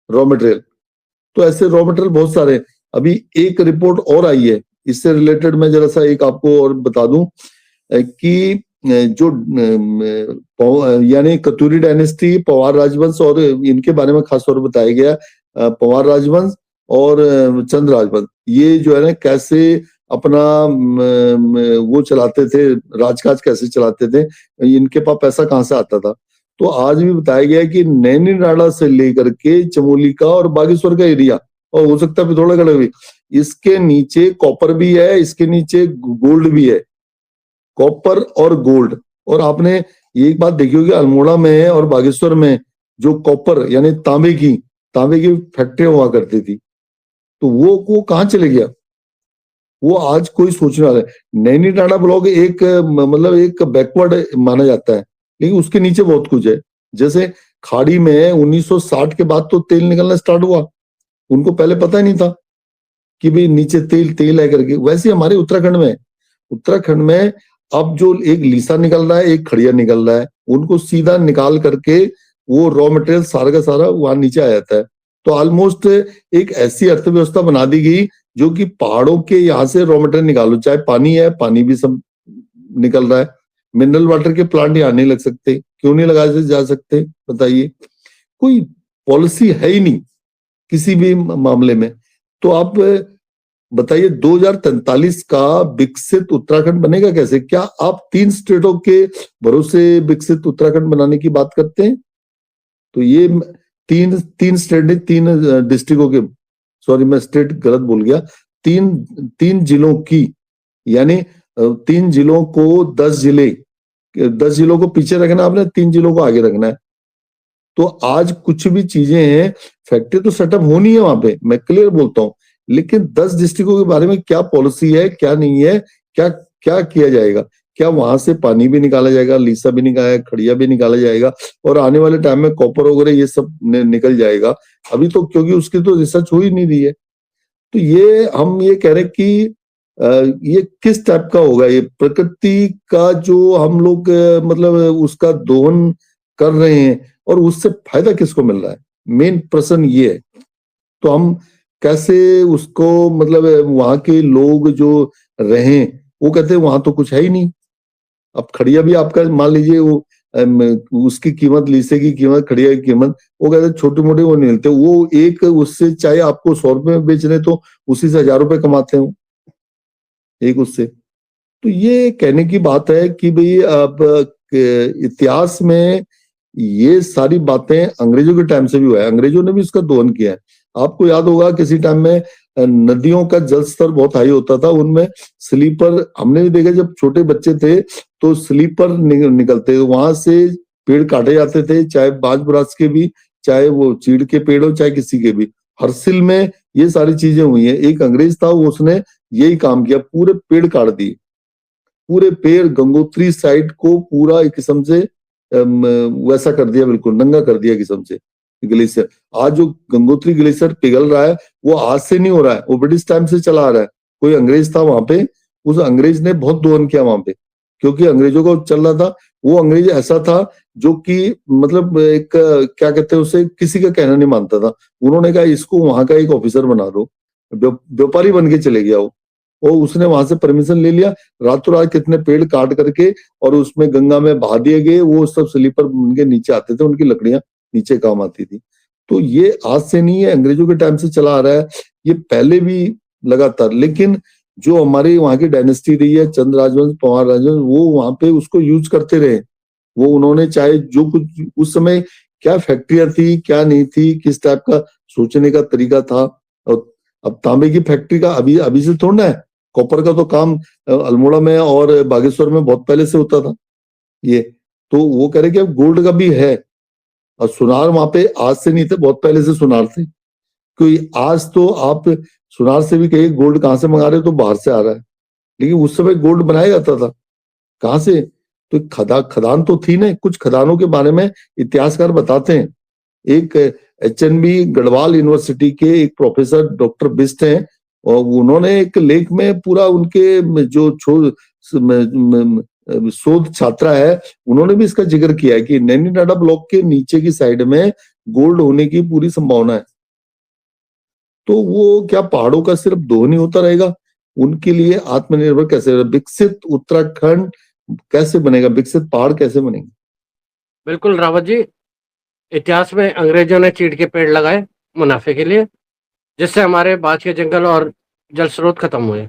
रॉ मटेरियल। तो ऐसे रॉ मटेरियल बहुत सारे। अभी एक रिपोर्ट और आई है इससे रिलेटेड, मैं जरा सा एक आपको और बता दूं कि जो यानी कतूरी डायनेस्टी, पवार राजवंश और इनके बारे में खास तौर पर बताया गया, पवार राजवंश और चंद राजवंश, ये जो है ना कैसे अपना वो चलाते थे, राजकाज कैसे चलाते थे, इनके पास पैसा कहाँ से आता था। तो आज भी बताया गया कि नैनी नाला से लेकर के चमोली का और बागेश्वर का एरिया, और हो सकता है पिथौरागढ़ भी, इसके नीचे कॉपर भी है, इसके नीचे गोल्ड भी है, कॉपर और गोल्ड। और आपने एक बात देखी होगी अल्मोड़ा में और बागेश्वर में जो कॉपर यानी तांबे की फैक्ट्री हुआ करती थी, तो वो कहाँ चले गया, वो आज कोई सोचने वाला है। नैनी टाटा ब्लॉक एक मतलब एक बैकवर्ड माना जाता है, लेकिन उसके नीचे बहुत कुछ है। जैसे खाड़ी में 1960 के बाद तो तेल निकलना स्टार्ट हुआ, उनको पहले पता ही नहीं था कि भाई नीचे तेल तेल है करके। वैसे हमारे उत्तराखंड में अब जो एक लीसा निकल रहा है, एक खड़िया निकल रहा है, उनको सीधा निकाल करके वो रॉ मटेरियल सारा का सारा वहां नीचे आ जाता है। तो ऑलमोस्ट एक ऐसी अर्थव्यवस्था बना दी गई जो कि पहाड़ों के यहाँ से रॉ मटेरियल निकालो, चाहे पानी है, पानी भी सब निकल रहा है। मिनरल वाटर के प्लांट यहाँ नहीं लग सकते, क्यों नहीं लगाए जा सकते बताइए? कोई पॉलिसी है ही नहीं किसी भी मामले में। तो आप बताइए 2043 का विकसित उत्तराखंड बनेगा कैसे? क्या आप 3 स्टेटों के भरोसे विकसित उत्तराखंड बनाने की बात करते हैं? तो ये तीन तीन स्टेट नहीं, 3 डिस्ट्रिक्टों के, सॉरी मैं स्टेट गलत बोल गया, 3 जिलों की, यानी 3 जिलों को 10 जिलों को पीछे रखना आपने, 3 जिलों को आगे रखना है। तो आज कुछ भी चीजें हैं, फैक्ट्री तो सेटअप होनी है वहां पे, मैं क्लियर बोलता हूँ, लेकिन 10 डिस्ट्रिक्टों के बारे में क्या पॉलिसी है, क्या नहीं है, क्या क्या किया जाएगा? क्या वहां से पानी भी निकाला जाएगा, लीसा भी निकाला जाएगा, खड़िया भी निकाला जाएगा, और आने वाले टाइम में कॉपर वगैरह ये सब निकल जाएगा? अभी तो क्योंकि उसकी तो रिसर्च हो ही नहीं रही है। तो ये हम ये कह रहे हैं कि ये किस टाइप का होगा, ये प्रकृति का जो हम लोग मतलब उसका दोहन कर रहे हैं, और उससे फायदा किसको मिल रहा है? मेन प्रश्न ये है। तो हम कैसे उसको मतलब वहां के लोग जो रहे वो कहते हैं वहां तो कुछ है ही नहीं। अब खड़िया भी आपका मान लीजिए वो उसकी कीमत, लीसे की कीमत, खड़िया की कीमत, वो कहते हैं छोटे मोटे वो नहीं मिलते। वो एक उससे चाहे आपको 100 रुपए में बेच रहे तो उसी से 1000 रुपए कमाते हैं एक उससे। तो ये कहने की बात है कि भाई अब इतिहास में ये सारी बातें अंग्रेजों के टाइम से भी हुआ है, अंग्रेजों ने भी इसका दोहन किया है। आपको याद होगा किसी टाइम में नदियों का जल स्तर बहुत हाई होता था, उनमें स्लीपर हमने भी देखा, जब छोटे बच्चे थे तो स्लीपर निकलते, वहां से पेड़ काटे जाते थे, चाहे बांज बुरास के भी, चाहे वो चीड़ के पेड़ हो, चाहे किसी के भी। हरसिल में ये सारी चीजें हुई हैं। एक अंग्रेज था, उसने यही काम किया, पूरे पेड़ काट दिए, पूरे पेड़ गंगोत्री साइड को पूरा एक किस्म से वैसा कर दिया, बिल्कुल नंगा कर दिया किस्म से ग्लेशियर। आज जो गंगोत्री ग्लेशियर पिघल रहा है वो आज से नहीं हो रहा है, वो ब्रिटिश टाइम से चला आ रहा है। कोई अंग्रेज था वहां पे, उस अंग्रेज ने बहुत दोहन किया वहां पे, क्योंकि अंग्रेजों को चल रहा था। वो अंग्रेज ऐसा था जो कि मतलब एक क्या कहते हैं उसे, किसी का कहना नहीं मानता था। उन्होंने कहा इसको वहां का एक ऑफिसर बना दो, व्यापारी बन के चले गया वो, और उसने वहां से परमिशन ले लिया, रातों रात कितने पेड़ काट करके और उसमें गंगा में बहा दिए गए। वो सब स्लीपर उनके नीचे आते थे, उनकी लकड़ियां नीचे काम आती थी। तो ये आज से नहीं है, अंग्रेजों के टाइम से चला आ रहा है, ये पहले भी लगातार। लेकिन जो हमारी वहां की डायनेस्टी रही है, चंद राजवंश, पवार राजवंश, वो वहां पे उसको यूज करते रहे। वो उन्होंने चाहे जो कुछ उस समय क्या फैक्ट्रियां थी, क्या नहीं थी, किस टाइप का सोचने का तरीका था। और अब तांबे की फैक्ट्री का अभी अभी से थोड़ा है, कॉपर का तो काम अल्मोड़ा में और बागेश्वर में बहुत पहले से होता था ये। तो वो कह रहे कि अब गोल्ड का भी है, और सुनार वहां पे आज से नहीं थे, बहुत पहले से सुनार थे। क्योंकि आज तो आप सुनार से भी कहिए गोल्ड कहाँ से मंगा रहे हो तो बाहर से आ रहा है, लेकिन उस समय गोल्ड बनाया जाता था कहाँ से? तो खदान तो थी ना। कुछ खदानों के बारे में इतिहासकार बताते हैं। एक HNB गढ़वाल यूनिवर्सिटी के एक प्रोफेसर डॉक्टर बिस्ट हैं, और उन्होंने एक लेख में पूरा उनके जो शोध छात्रा है, उन्होंने भी इसका जिक्र किया है कि नैनी टाटा ब्लॉक के नीचे की साइड में गोल्ड होने की पूरी संभावना है। तो वो क्या पहाड़ों का सिर्फ दोहन ही होता रहेगा? उनके लिए आत्मनिर्भर कैसे रहेगा? विकसित उत्तराखंड कैसे बनेगा? विकसित पहाड़ कैसे बनेंगे? बिल्कुल रावत जी, इतिहास में अंग्रेजों ने चीड़ के पेड़ लगाए मुनाफे के लिए, जिससे हमारे बाँस के जंगल और जल स्रोत खत्म हुए।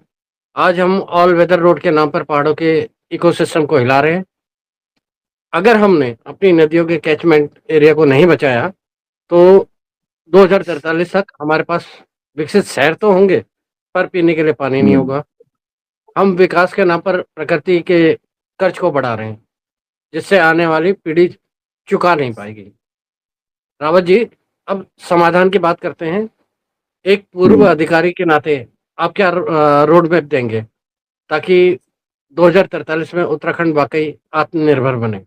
आज हम ऑल वेदर रोड के नाम पर पहाड़ों के इकोसिस्टम को हिला रहे हैं। अगर हमने अपनी नदियों के कैचमेंट एरिया को नहीं बचाया तो 2043 तक हमारे पास विकसित शहर तो होंगे, पर पीने के लिए पानी नहीं होगा। हम विकास के नाम पर प्रकृति के कर्ज को बढ़ा रहे हैं, जिससे आने वाली पीढ़ी चुका नहीं पाएगी। रावत जी, अब समाधान की बात करते हैं। एक पूर्व अधिकारी के नाते आप क्या रोड मैप देंगे ताकि 2043 में उत्तराखंड वाकई आत्मनिर्भर बने?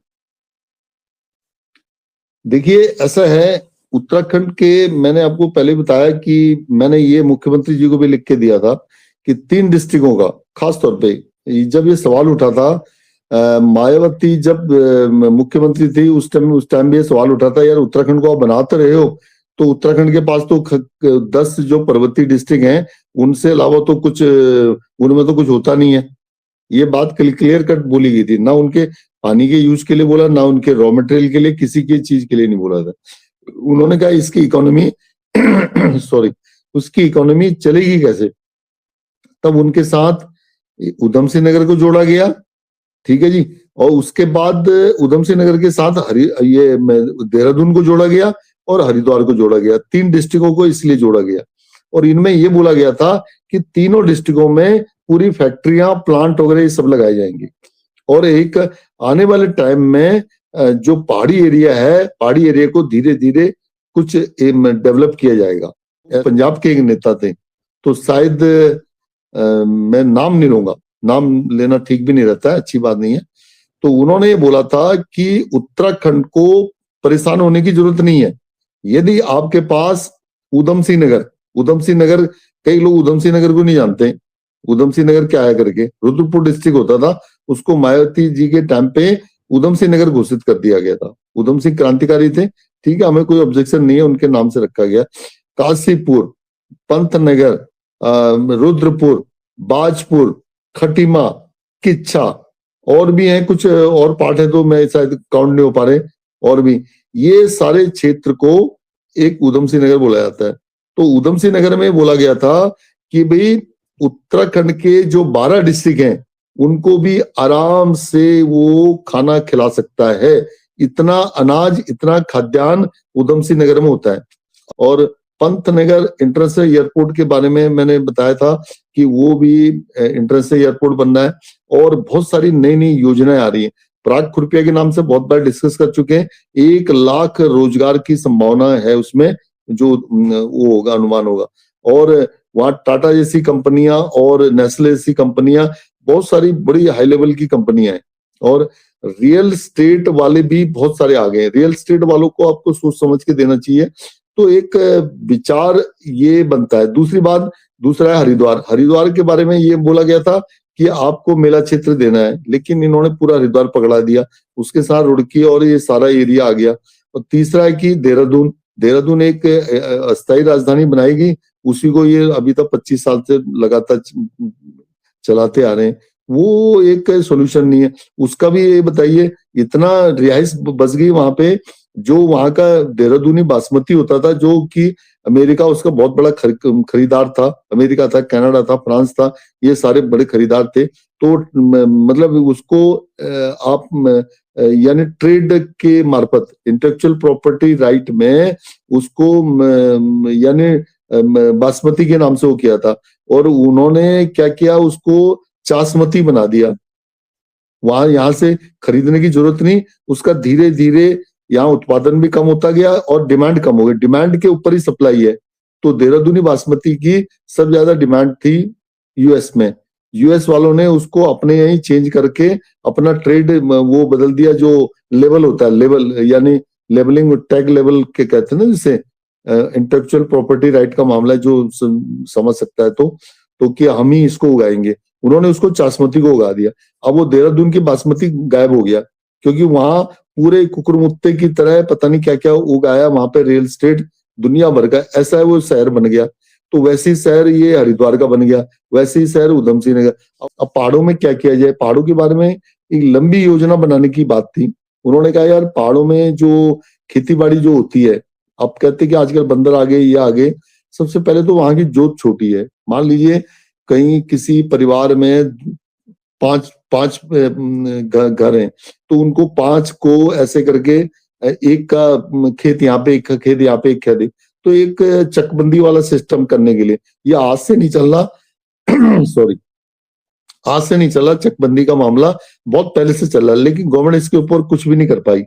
देखिए ऐसा है, उत्तराखंड के मैंने आपको पहले बताया कि मैंने ये मुख्यमंत्री जी को भी लिख के दिया था कि 3 डिस्ट्रिक्टों का खास तौर पे जब ये सवाल उठा था, मायावती जब मुख्यमंत्री थी उस टाइम भी ये सवाल उठा था, यार उत्तराखंड को आप बनाते रहे हो तो उत्तराखंड के पास तो 10 जो पर्वतीय डिस्ट्रिक्ट हैं उनसे अलावा तो कुछ उनमें तो कुछ होता नहीं है। ये बात क्लियर कट बोली गई थी, ना उनके पानी के यूज के लिए बोला, ना उनके रॉ मटेरियल के लिए, किसी की चीज के लिए नहीं बोला था। उन्होंने कहा इसकी इकोनॉमी सॉरी उसकी इकोनॉमी चलेगी कैसे, तब उनके साथ उधम सिंह नगर को जोड़ा गया, ठीक है जी, और उसके बाद उधम सिंह नगर के साथ ये देहरादून को जोड़ा गया और हरिद्वार को जोड़ा गया। 3 डिस्ट्रिक्टों को इसलिए जोड़ा गया और इनमें ये बोला गया था कि तीनों डिस्ट्रिक्टों में पूरी फैक्ट्रियां, प्लांट वगैरह ये सब लगाए जाएंगे और एक आने वाले टाइम में जो पहाड़ी एरिया है, पहाड़ी एरिया को धीरे धीरे कुछ डेवलप किया जाएगा। पंजाब के एक नेता थे, तो शायद मैं नाम नहीं लूंगा, नाम लेना ठीक भी नहीं रहता है, अच्छी बात नहीं है, तो उन्होंने ये बोला था कि उत्तराखंड को परेशान होने की जरूरत नहीं है। यदि आपके पास उधम सिंह नगर, कई लोग उधम सिंह नगर को नहीं जानते, उधम सिंह नगर क्या है करके, रुद्रपुर डिस्ट्रिक्ट होता था, उसको मायावती जी के टाइम पे उधम सिंह नगर घोषित कर दिया गया था। उधम सिंह क्रांतिकारी थे, ठीक है, हमें कोई ऑब्जेक्शन नहीं है, उनके नाम से रखा गया। काशीपुर, पंतनगर, रुद्रपुर, बाजपुर, खटीमा, किच्छा, और भी हैं कुछ और पार्ट है तो मैं शायद काउंट नहीं हो पा रहे, और भी ये सारे क्षेत्र को एक उधम सिंह नगर बोला जाता है। तो उधम सिंह नगर में बोला गया था कि भाई उत्तराखंड के जो 12 डिस्ट्रिक्ट हैं उनको भी आराम से वो खाना खिला सकता है, इतना अनाज, इतना खाद्यान्न उधम सिंह नगर में होता है। और पंतनगर इंटरनेशनल एयरपोर्ट के बारे में मैंने बताया था कि वो भी इंटरनेशनल एयरपोर्ट बनना है और बहुत सारी नई नई योजनाएं आ रही हैं। पराग खुरपिया के नाम से बहुत बार डिस्कस कर चुके हैं, 1 लाख रोजगार की संभावना है उसमें, जो वो होगा, अनुमान होगा। और वहां टाटा जैसी कंपनियां और नेस्ले जैसी कंपनियां, बहुत सारी बड़ी हाई लेवल की कंपनियां हैं और रियल स्टेट वाले भी बहुत सारे आ गए हैं। रियल स्टेट वालों को आपको सोच समझ के देना चाहिए, तो एक विचार ये बनता है। दूसरा है हरिद्वार के बारे में ये बोला गया था कि आपको मेला क्षेत्र देना है, लेकिन इन्होंने पूरा हरिद्वार पकड़ा दिया, उसके साथ रुड़की और ये सारा एरिया आ गया। और तीसरा है कि देहरादून एक अस्थायी राजधानी बनाएगी, उसी को ये अभी तक 25 साल से लगातार चलाते आ रहे हैं, वो एक सोल्यूशन नहीं है। उसका भी ये बताइए, इतना रिहाइश बस गई वहां पे, जो वहां का देहरादूनी बासमती होता था, जो कि अमेरिका उसका बहुत बड़ा खरीदार था, अमेरिका था, कनाडा था, फ्रांस था, ये सारे बड़े खरीदार थे। तो मतलब उसको आप यानी ट्रेड के मार्फत, इंटेलेक्चुअल प्रॉपर्टी राइट में उसको यानी बासमती के नाम से वो किया था, और उन्होंने क्या किया, उसको चासमती बना दिया। वहां यहाँ से खरीदने की जरूरत नहीं, उसका धीरे धीरे यहाँ उत्पादन भी कम होता गया और डिमांड कम हो गई, डिमांड के ऊपर ही सप्लाई है। तो देहरादूनी बासमती की सबसे ज्यादा डिमांड थी यूएस में, यूएस वालों ने उसको अपने यहीं चेंज करके अपना ट्रेड वो बदल दिया, जो लेवल होता है, लेवल यानी लेवलिंग टैग लेवल के कहते हैं ना, जिसे इंटेलेक्चुअल प्रॉपर्टी राइट का मामला है, जो समझ सकता है तो कि हम ही इसको उगाएंगे, उन्होंने उसको चासमती को उगा दिया। अब वो देहरादून की बासमती गायब हो गया, क्योंकि वहां पूरे कुकुरमुत्ते की तरह पता नहीं क्या क्या उगाया, वहां पे रियल एस्टेट दुनिया भर का ऐसा है, वो शहर बन गया। तो वैसे ही शहर ये हरिद्वार का बन गया, वैसे ही शहर उधम सिंह नगर। अब पहाड़ों में क्या किया जाए, पहाड़ों के बारे में एक लंबी योजना बनाने की बात थी। उन्होंने कहा यार पहाड़ों में जो खेती बाड़ी जो होती है, आप कहते कि आजकल बंदर आ गए, ये आ गए, सबसे पहले तो वहां की जोत छोटी है। मान लीजिए कहीं किसी परिवार में पांच घर हैं, तो उनको 5 को ऐसे करके एक का खेत यहाँ पे, एक का खेत यहाँ पे, एक खेत, तो एक चकबंदी वाला सिस्टम करने के लिए, ये आज से नहीं चल रहा सॉरी, आज से नहीं चला, चकबंदी का मामला बहुत पहले से चल रहा है, लेकिन गवर्नमेंट इसके ऊपर कुछ भी नहीं कर पाई।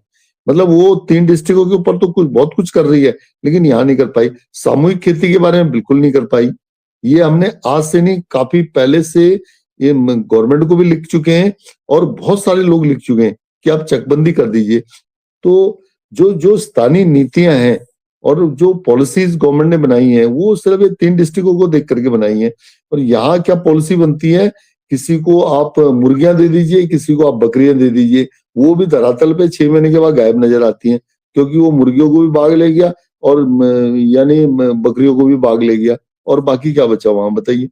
मतलब वो 3 डिस्ट्रिक्टों के ऊपर तो बहुत कुछ कर रही है, लेकिन यहाँ नहीं कर पाई। सामूहिक खेती के बारे में बिल्कुल नहीं कर पाई। ये हमने आज से नहीं, काफी पहले से ये गवर्नमेंट को भी लिख चुके हैं और बहुत सारे लोग लिख चुके हैं कि आप चकबंदी कर दीजिए। तो जो जो स्थानीय नीतियां हैं और जो पॉलिसीज गवर्नमेंट ने बनाई हैं वो सिर्फ ये 3 डिस्ट्रिक्टों को देख करके बनाई है। और यहाँ क्या पॉलिसी बनती है, किसी को आप मुर्गियां दे दीजिए, किसी को आप बकरियां दे दीजिए, वो भी धरातल पे 6 महीने के बाद गायब नजर आती हैं, क्योंकि वो मुर्गियों को भी भाग ले गया और यानी बकरियों को भी भाग ले गया, और बाकी क्या बचा वहां बताइए।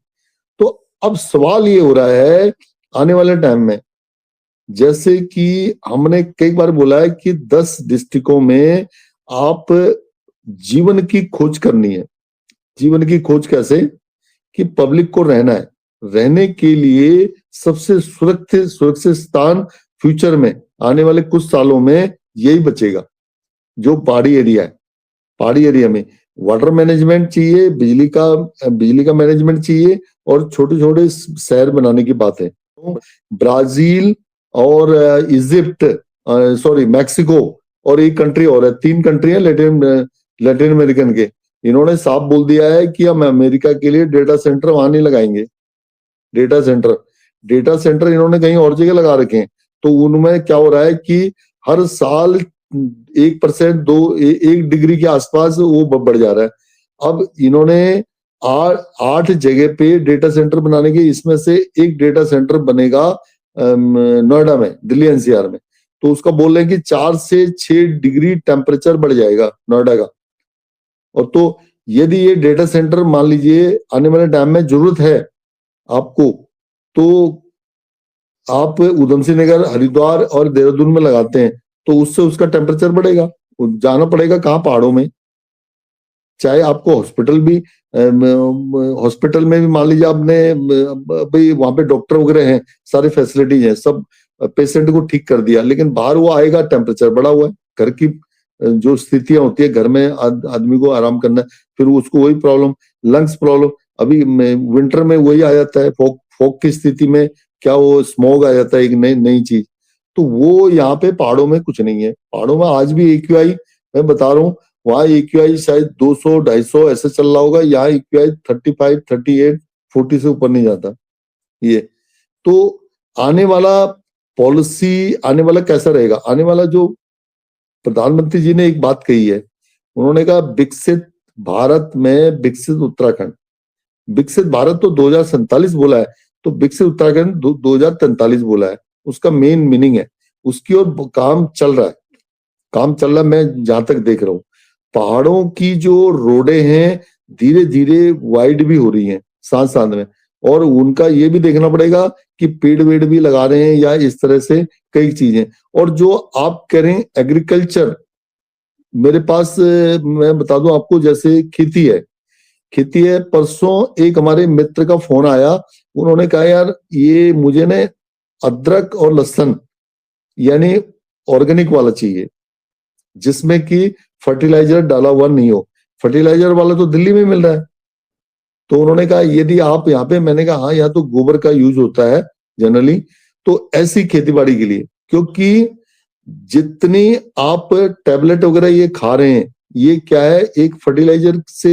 तो अब सवाल ये हो रहा है आने वाले टाइम में, जैसे कि हमने कई बार बोला है कि 10 डिस्ट्रिक्टों में आप जीवन की खोज करनी है। जीवन की खोज कैसे, कि पब्लिक को रहना है, रहने के लिए सबसे सुरक्षित स्थान फ्यूचर में आने वाले कुछ सालों में यही बचेगा, जो पहाड़ी एरिया है। पहाड़ी एरिया में वाटर मैनेजमेंट चाहिए, बिजली का मैनेजमेंट चाहिए, और छोटे छोटे शहर बनाने की बात है। तो ब्राजील और इजिप्ट, सॉरी मैक्सिको और एक कंट्री और है, 3 कंट्री है लैटिन अमेरिकन के, इन्होंने साफ बोल दिया है कि हम अमेरिका के लिए डेटा सेंटर वहां नहीं लगाएंगे। डेटा सेंटर इन्होंने कहीं और जगह लगा रखे हैं। तो उनमें क्या हो रहा है कि हर साल 1% 1 डिग्री के आसपास वो बढ़ जा रहा है। अब इन्होंने 8 जगह पे डेटा सेंटर बनाने के, इसमें से एक डेटा सेंटर बनेगा नोएडा में, दिल्ली एनसीआर में। तो उसका बोल रहे हैं कि 4 से 6 डिग्री टेम्परेचर बढ़ जाएगा नोएडा का। और तो यदि ये डेटा सेंटर मान लीजिए आने वाले टाइम में जरूरत है आपको, तो आप उधम सिंह नगर, हरिद्वार और देहरादून में लगाते हैं, तो उससे उसका टेम्परेचर बढ़ेगा। जाना पड़ेगा कहाँ, पहाड़ों में। चाहे आपको हॉस्पिटल में भी मान लीजिए आपने भाई वहां पे डॉक्टर वगैरह हैं, सारी फैसिलिटीज हैं, सब पेशेंट को ठीक कर दिया, लेकिन बाहर वो आएगा टेम्परेचर बढ़ा हुआ है। घर की जो स्थितियां होती है, घर में आदमी को आराम करना है, फिर उसको वही प्रॉब्लम, लंग्स प्रॉब्लम। अभी विंटर में वही आ जाता है, फॉग की स्थिति में क्या वो स्मॉग आ जाता है, एक नई चीज। तो वो यहाँ पे पहाड़ों में कुछ नहीं है। पहाड़ों में आज भी AQI, मैं बता रहा हूँ, वहां AQI शायद 200 250 ऐसे चल रहा होगा, यहाँ AQI 35 38 40 से ऊपर नहीं जाता ये। तो आने वाला पॉलिसी, आने वाला कैसा रहेगा, आने वाला जो प्रधानमंत्री जी ने एक बात कही है, उन्होंने कहा विकसित भारत में विकसित उत्तराखंड। विकसित भारत तो 2047 बोला है, तो विकसित उत्तराखंड 2043 बोला है। उसका मेन मीनिंग है, उसकी ओर काम चल रहा है। मैं जहां तक देख रहा हूँ, पहाड़ों की जो रोडें हैं धीरे धीरे वाइड भी हो रही हैं साथ साथ में, और उनका ये भी देखना पड़ेगा कि पेड़ वेड़ भी लगा रहे हैं या इस तरह से कई चीजें। और जो आप करें एग्रीकल्चर, मेरे पास मैं बता दूं आपको, जैसे खेती है। परसों एक हमारे मित्र का फोन आया, उन्होंने कहा यार ये मुझे ने अदरक और लहसुन यानी ऑर्गेनिक वाला चाहिए, जिसमें कि फर्टिलाइजर डाला हुआ नहीं हो। फर्टिलाइजर वाला तो दिल्ली में मिल रहा है। तो उन्होंने कहा यदि आप यहाँ पे, मैंने कहा हाँ यहाँ तो गोबर का यूज होता है जनरली, तो ऐसी खेतीबाड़ी के लिए, क्योंकि जितनी आप टैबलेट वगैरह ये खा रहे हैं, ये क्या है, एक फर्टिलाइजर से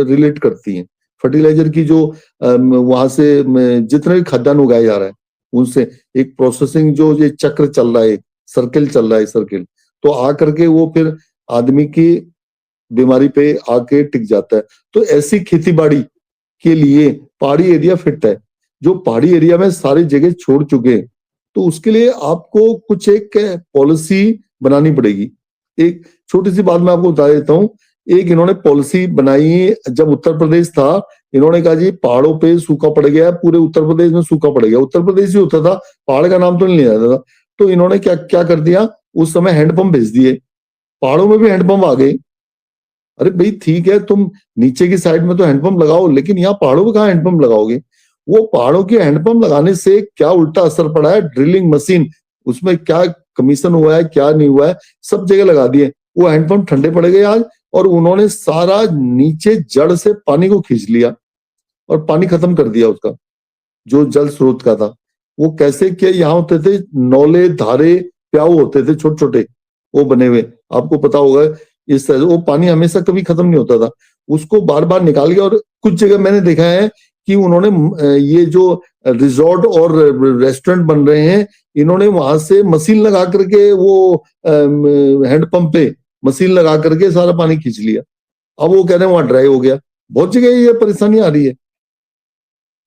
रिलेट करती हैं। फर्टिलाइजर की जो वहां से जितने भी खाद्यान्न उगाए जा रहा है, उनसे एक प्रोसेसिंग जो ये चक्र चल रहा है, सर्किल चल रहा है, सर्किल, तो आकर के वो फिर आदमी की बीमारी पे आके टिक जाता है। तो ऐसी खेतीबाड़ी के लिए पहाड़ी एरिया फिट है। जो पहाड़ी एरिया में सारी जगह छोड़ चुके, तो उसके लिए आपको कुछ एक पॉलिसी बनानी पड़ेगी। एक छोटी सी बात मैं आपको बता देता हूँ। एक इन्होंने पॉलिसी बनाई जब उत्तर प्रदेश था, इन्होंने कहा जी पहाड़ों पे सूखा पड़ गया है, पूरे उत्तर प्रदेश में सूखा पड़ गया। उत्तर प्रदेश ही होता था, पहाड़ का नाम तो नहीं लिया जाता था। तो इन्होंने क्या क्या कर दिया, उस समय हैंडपंप भेज दिए, पहाड़ों में भी हैंडपंप आ गए। अरे भाई ठीक है, तुम नीचे की साइड में तो हैंडपंप लगाओ, लेकिन यहाँ पहाड़ों में कहाँ हैंडपंप लगाओगे। वो पहाड़ों के हैंडपंप लगाने से क्या उल्टा असर पड़ा है, ड्रिलिंग मशीन, उसमें क्या कमीशन हुआ है क्या नहीं हुआ है, सब जगह लगा दिए। वो हैंडपंप ठंडे पड़ गए आज, और उन्होंने सारा नीचे जड़ से पानी को खींच लिया और पानी खत्म कर दिया उसका, जो जल स्रोत का था। वो कैसे किया, यहाँ होते थे नौले, धारे, प्याऊ होते थे छोटे छोटे, वो बने हुए, आपको पता होगा। इस तरह वो पानी हमेशा कभी खत्म नहीं होता था। उसको बार बार निकाल के, और कुछ जगह मैंने देखा है कि उन्होंने ये जो रिजॉर्ट और रेस्टोरेंट बन रहे हैं, इन्होंने वहां से मशीन लगा करके वो हैंडपंप पे मशीन लगा करके सारा पानी खींच लिया। अब वो कह रहे हैं वहां ड्राई हो गया। बहुत जगह ये परेशानी आ रही है।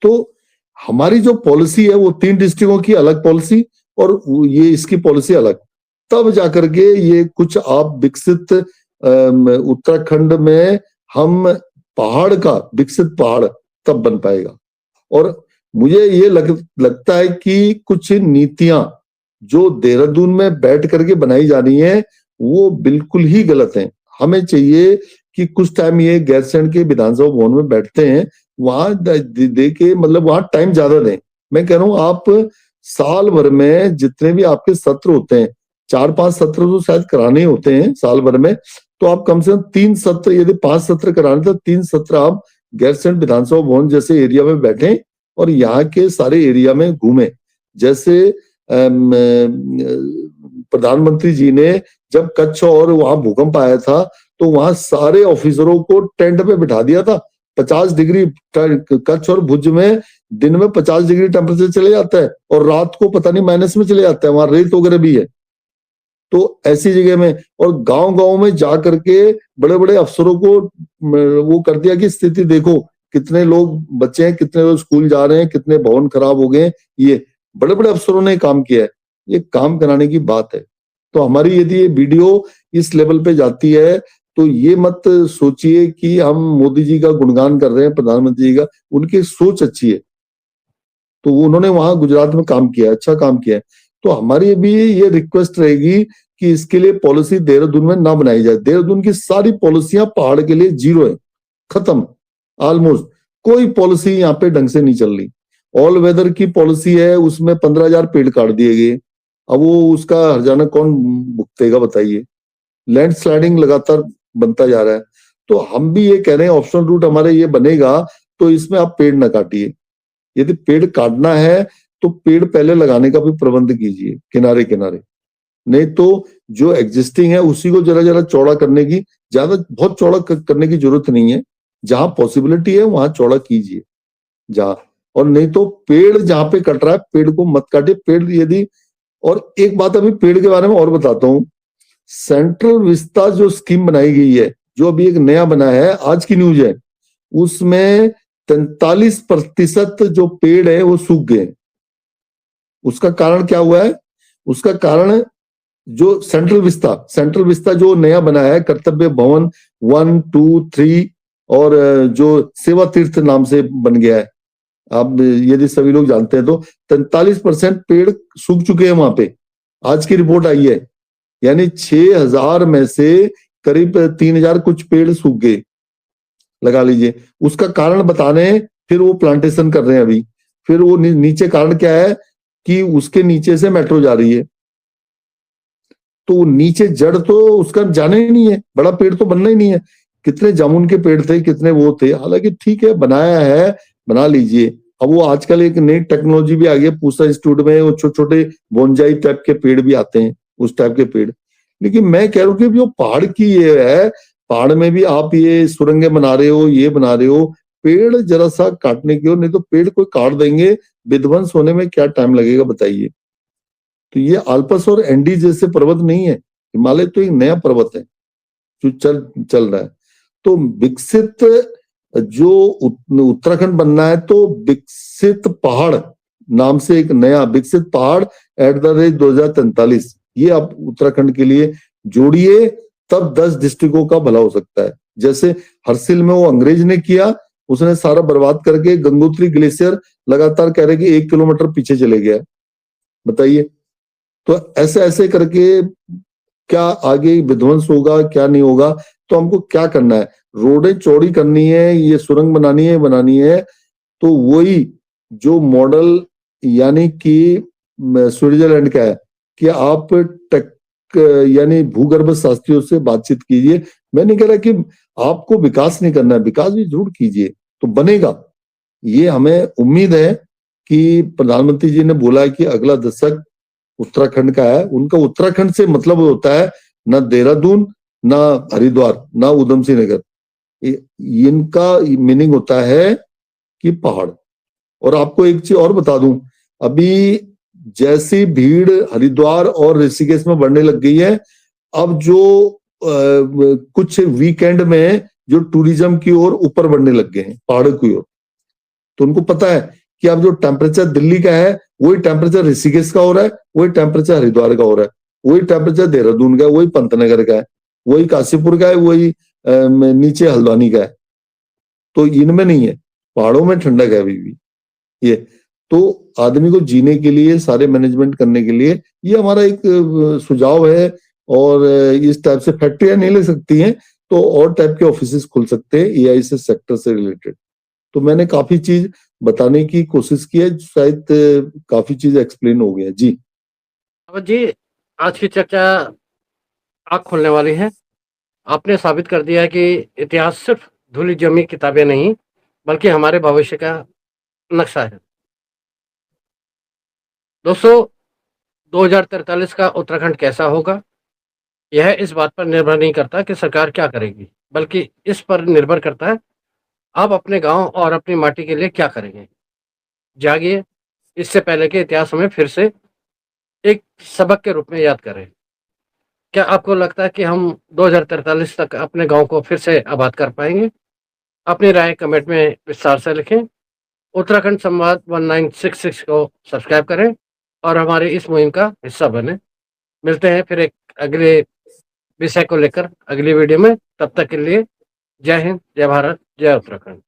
तो हमारी जो पॉलिसी है वो 3 डिस्ट्रिक्टों की अलग पॉलिसी और ये इसकी पॉलिसी अलग, तब जाकर के ये कुछ आप विकसित उत्तराखंड में हम पहाड़ का विकसित पहाड़ तब बन पाएगा। और मुझे ये लगता है कि कुछ नीतियां जो देहरादून में बैठ करके बनाई जा रही हैं वो बिल्कुल ही गलत हैं। हमें चाहिए कि कुछ टाइम ये गैरसैंण के विधानसभा भवन में बैठते हैं, वहां दे के मतलब वहां टाइम ज्यादा दें। मैं कह रहा हूं आप साल भर में जितने भी आपके सत्र होते हैं, 4-5 सत्र तो शायद कराने होते हैं साल भर में, तो आप कम से कम 3 सत्र, यदि 5 सत्र कराने तो 3 सत्र आप गैरसैंण विधानसभा भवन जैसे एरिया में बैठें और यहाँ के सारे एरिया में घूमें। जैसे प्रधानमंत्री जी ने जब कच्छ और वहां भूकंप आया था तो वहां सारे ऑफिसरों को टेंट पे बिठा दिया था। 50 डिग्री कच्छ और भुज में दिन में 50 डिग्री टेम्परेचर चले जाता है और रात को पता नहीं माइनस में चले जाता है, वहां रेत वगैरह भी है। तो ऐसी जगह में और गांव-गांव में जा करके बड़े बड़े अफसरों को वो कर दिया कि स्थिति देखो, कितने लोग बच्चे हैं, कितने लोग स्कूल जा रहे हैं, कितने भवन खराब हो गए। ये बड़े बड़े अफसरों ने काम किया है, ये काम कराने की बात है। तो हमारी यदि ये वीडियो इस लेवल पे जाती है तो ये मत सोचिए कि हम मोदी जी का गुणगान कर रहे हैं, प्रधानमंत्री जी का। उनकी सोच अच्छी है, तो उन्होंने वहां गुजरात में काम किया है, अच्छा काम किया है। तो हमारी भी ये रिक्वेस्ट रहेगी कि इसके लिए पॉलिसी देहरादून में ना बनाई जाए। देहरादून की सारी पॉलिसियां पहाड़ के लिए जीरो है, खत्म, ऑलमोस्ट कोई पॉलिसी यहाँ पे ढंग से नहीं चल रही। ऑल वेदर की पॉलिसी है, उसमें 15,000 पेड़ काट दिए गए। अब वो उसका हर्जाना कौन भुगतेगा बताइए। लैंडस्लाइडिंग लगातार बनता जा रहा है। तो हम भी ये कह रहे हैं ऑप्शनल रूट हमारे ये बनेगा तो इसमें आप पेड़ ना काटिए। यदि पेड़ काटना है तो पेड़ पहले लगाने का भी प्रबंध कीजिए किनारे किनारे, नहीं तो जो एग्जिस्टिंग है उसी को जरा जरा चौड़ा करने की, ज्यादा बहुत चौड़ा करने की जरूरत नहीं है। जहां पॉसिबिलिटी है वहां चौड़ा कीजिए जहां, और नहीं तो पेड़ जहां पे कट रहा है पेड़ को मत काटिए। पेड़ यदि, और एक बात अभी पेड़ के बारे में और बताता हूं, सेंट्रल विस्ता जो स्कीम बनाई गई है, जो अभी एक नया बना है, आज की न्यूज है, उसमें 43% जो पेड़ है वो सूख गए। उसका कारण क्या हुआ है? उसका कारण जो सेंट्रल विस्ता जो नया बना है, कर्तव्य भवन 1, 2, 3 और जो सेवा तीर्थ नाम से बन गया है, आप यदि सभी लोग जानते हैं तो 43% पेड़ सूख चुके हैं वहां पे। आज की रिपोर्ट आई है, यानी 6,000 में से करीब 3,000 कुछ पेड़ सूख गए, लगा लीजिए। उसका कारण बताने फिर वो प्लांटेशन कर रहे हैं अभी। फिर वो नीचे कारण क्या है कि उसके नीचे से मेट्रो जा रही है, तो नीचे जड़ तो उसका जाना ही नहीं है, बड़ा पेड़ तो बनना ही नहीं है। कितने जामुन के पेड़ थे, कितने वो थे, हालांकि ठीक है बनाया है, बना लीजिए। अब वो आजकल एक नई टेक्नोलॉजी भी आ गई है, पूसा इंस्टीट्यूट में वो छोटे छोटे बोनजाई टाइप के पेड़ भी आते हैं, उस टाइप के पेड़। लेकिन मैं कह रहा हूँ कि जो पहाड़ की ये है, पहाड़ में भी आप ये सुरंगें बना रहे हो, ये बना रहे हो, पेड़ जरा सा काटने की हो, नहीं तो पेड़ कोई काट देंगे, विध्वंस होने में क्या टाइम लगेगा बताइए। तो ये आल्पस और एंडीज जैसे पर्वत नहीं है, हिमालय तो एक नया पर्वत है जो चल रहा है। तो विकसित जो उत्तराखंड बनना है तो विकसित पहाड़ नाम से एक नया विकसित पहाड़ @ 2043 ये आप उत्तराखंड के लिए जोड़िए, तब 10 डिस्ट्रिक्टों का भला हो सकता है। जैसे हरसिल में वो अंग्रेज ने किया, उसने सारा बर्बाद करके गंगोत्री ग्लेशियर लगातार कह रहे कि 1 किलोमीटर पीछे चले गया, बताइए। तो ऐसे ऐसे करके क्या आगे विध्वंस होगा क्या नहीं होगा। तो हमको क्या करना है, रोडें चौड़ी करनी है, ये सुरंग बनानी है तो वही जो मॉडल यानी कि स्विट्जरलैंड का है कि आप यानी भूगर्भ शास्त्रियों से बातचीत कीजिए। मैं नहीं कह रहा कि आपको विकास नहीं करना है, विकास भी जरूर कीजिए तो बनेगा। ये हमें उम्मीद है कि प्रधानमंत्री जी ने बोला है कि अगला दशक उत्तराखंड का है। उनका उत्तराखंड से मतलब होता है ना देहरादून, ना हरिद्वार, ना उधम सिंह नगर, इनका मीनिंग होता है कि पहाड़। और आपको एक चीज और बता दूं, अभी जैसी भीड़ हरिद्वार और ऋषिकेश में बढ़ने लग गई है, अब जो कुछ वीकेंड में जो टूरिज्म की ओर ऊपर बढ़ने लग गए हैं पहाड़ों की ओर, तो उनको पता है कि अब जो टेम्परेचर दिल्ली का है वही टेम्परेचर ऋषिकेश का हो रहा है, वही टेम्परेचर हरिद्वार का हो रहा है, वही टेम्परेचर देहरादून का है, वही पंतनगर का है, वही काशीपुर का है, वही नीचे हल्द्वानी का है। तो इनमें नहीं है, पहाड़ों में ठंडक है अभी भी। ये तो आदमी को जीने के लिए, सारे मैनेजमेंट करने के लिए ये हमारा एक सुझाव है। और इस टाइप से फैक्ट्रियां नहीं ले सकती हैं तो और टाइप के ऑफिसेस खुल सकते हैं एआई से सेक्टर से रिलेटेड। तो मैंने काफी चीज बताने की कोशिश की है, शायद काफी चीज एक्सप्लेन हो गया जी। अब जी, आज की चर्चा आँख खोलने वाली है। आपने साबित कर दिया है कि इतिहास सिर्फ धुली जमी किताबें नहीं, बल्कि हमारे भविष्य का नक्शा है। दोस्तों, 2043 का उत्तराखंड कैसा होगा, यह इस बात पर निर्भर नहीं करता कि सरकार क्या करेगी, बल्कि इस पर निर्भर करता है आप अपने गांव और अपनी माटी के लिए क्या करेंगे। जागिए, इससे पहले कि इतिहास हमें फिर से एक सबक के रूप में याद करें। क्या आपको लगता है कि हम 2043 तक अपने गांव को फिर से आबाद कर पाएंगे? अपनी राय कमेंट में विस्तार से लिखें। उत्तराखंड संवाद 1966 को सब्सक्राइब करें और हमारी इस मुहिम का हिस्सा बने। मिलते हैं फिर एक अगले विषय को लेकर अगली वीडियो में। तब तक के लिए जय हिंद, जय भारत, जय उत्तराखंड।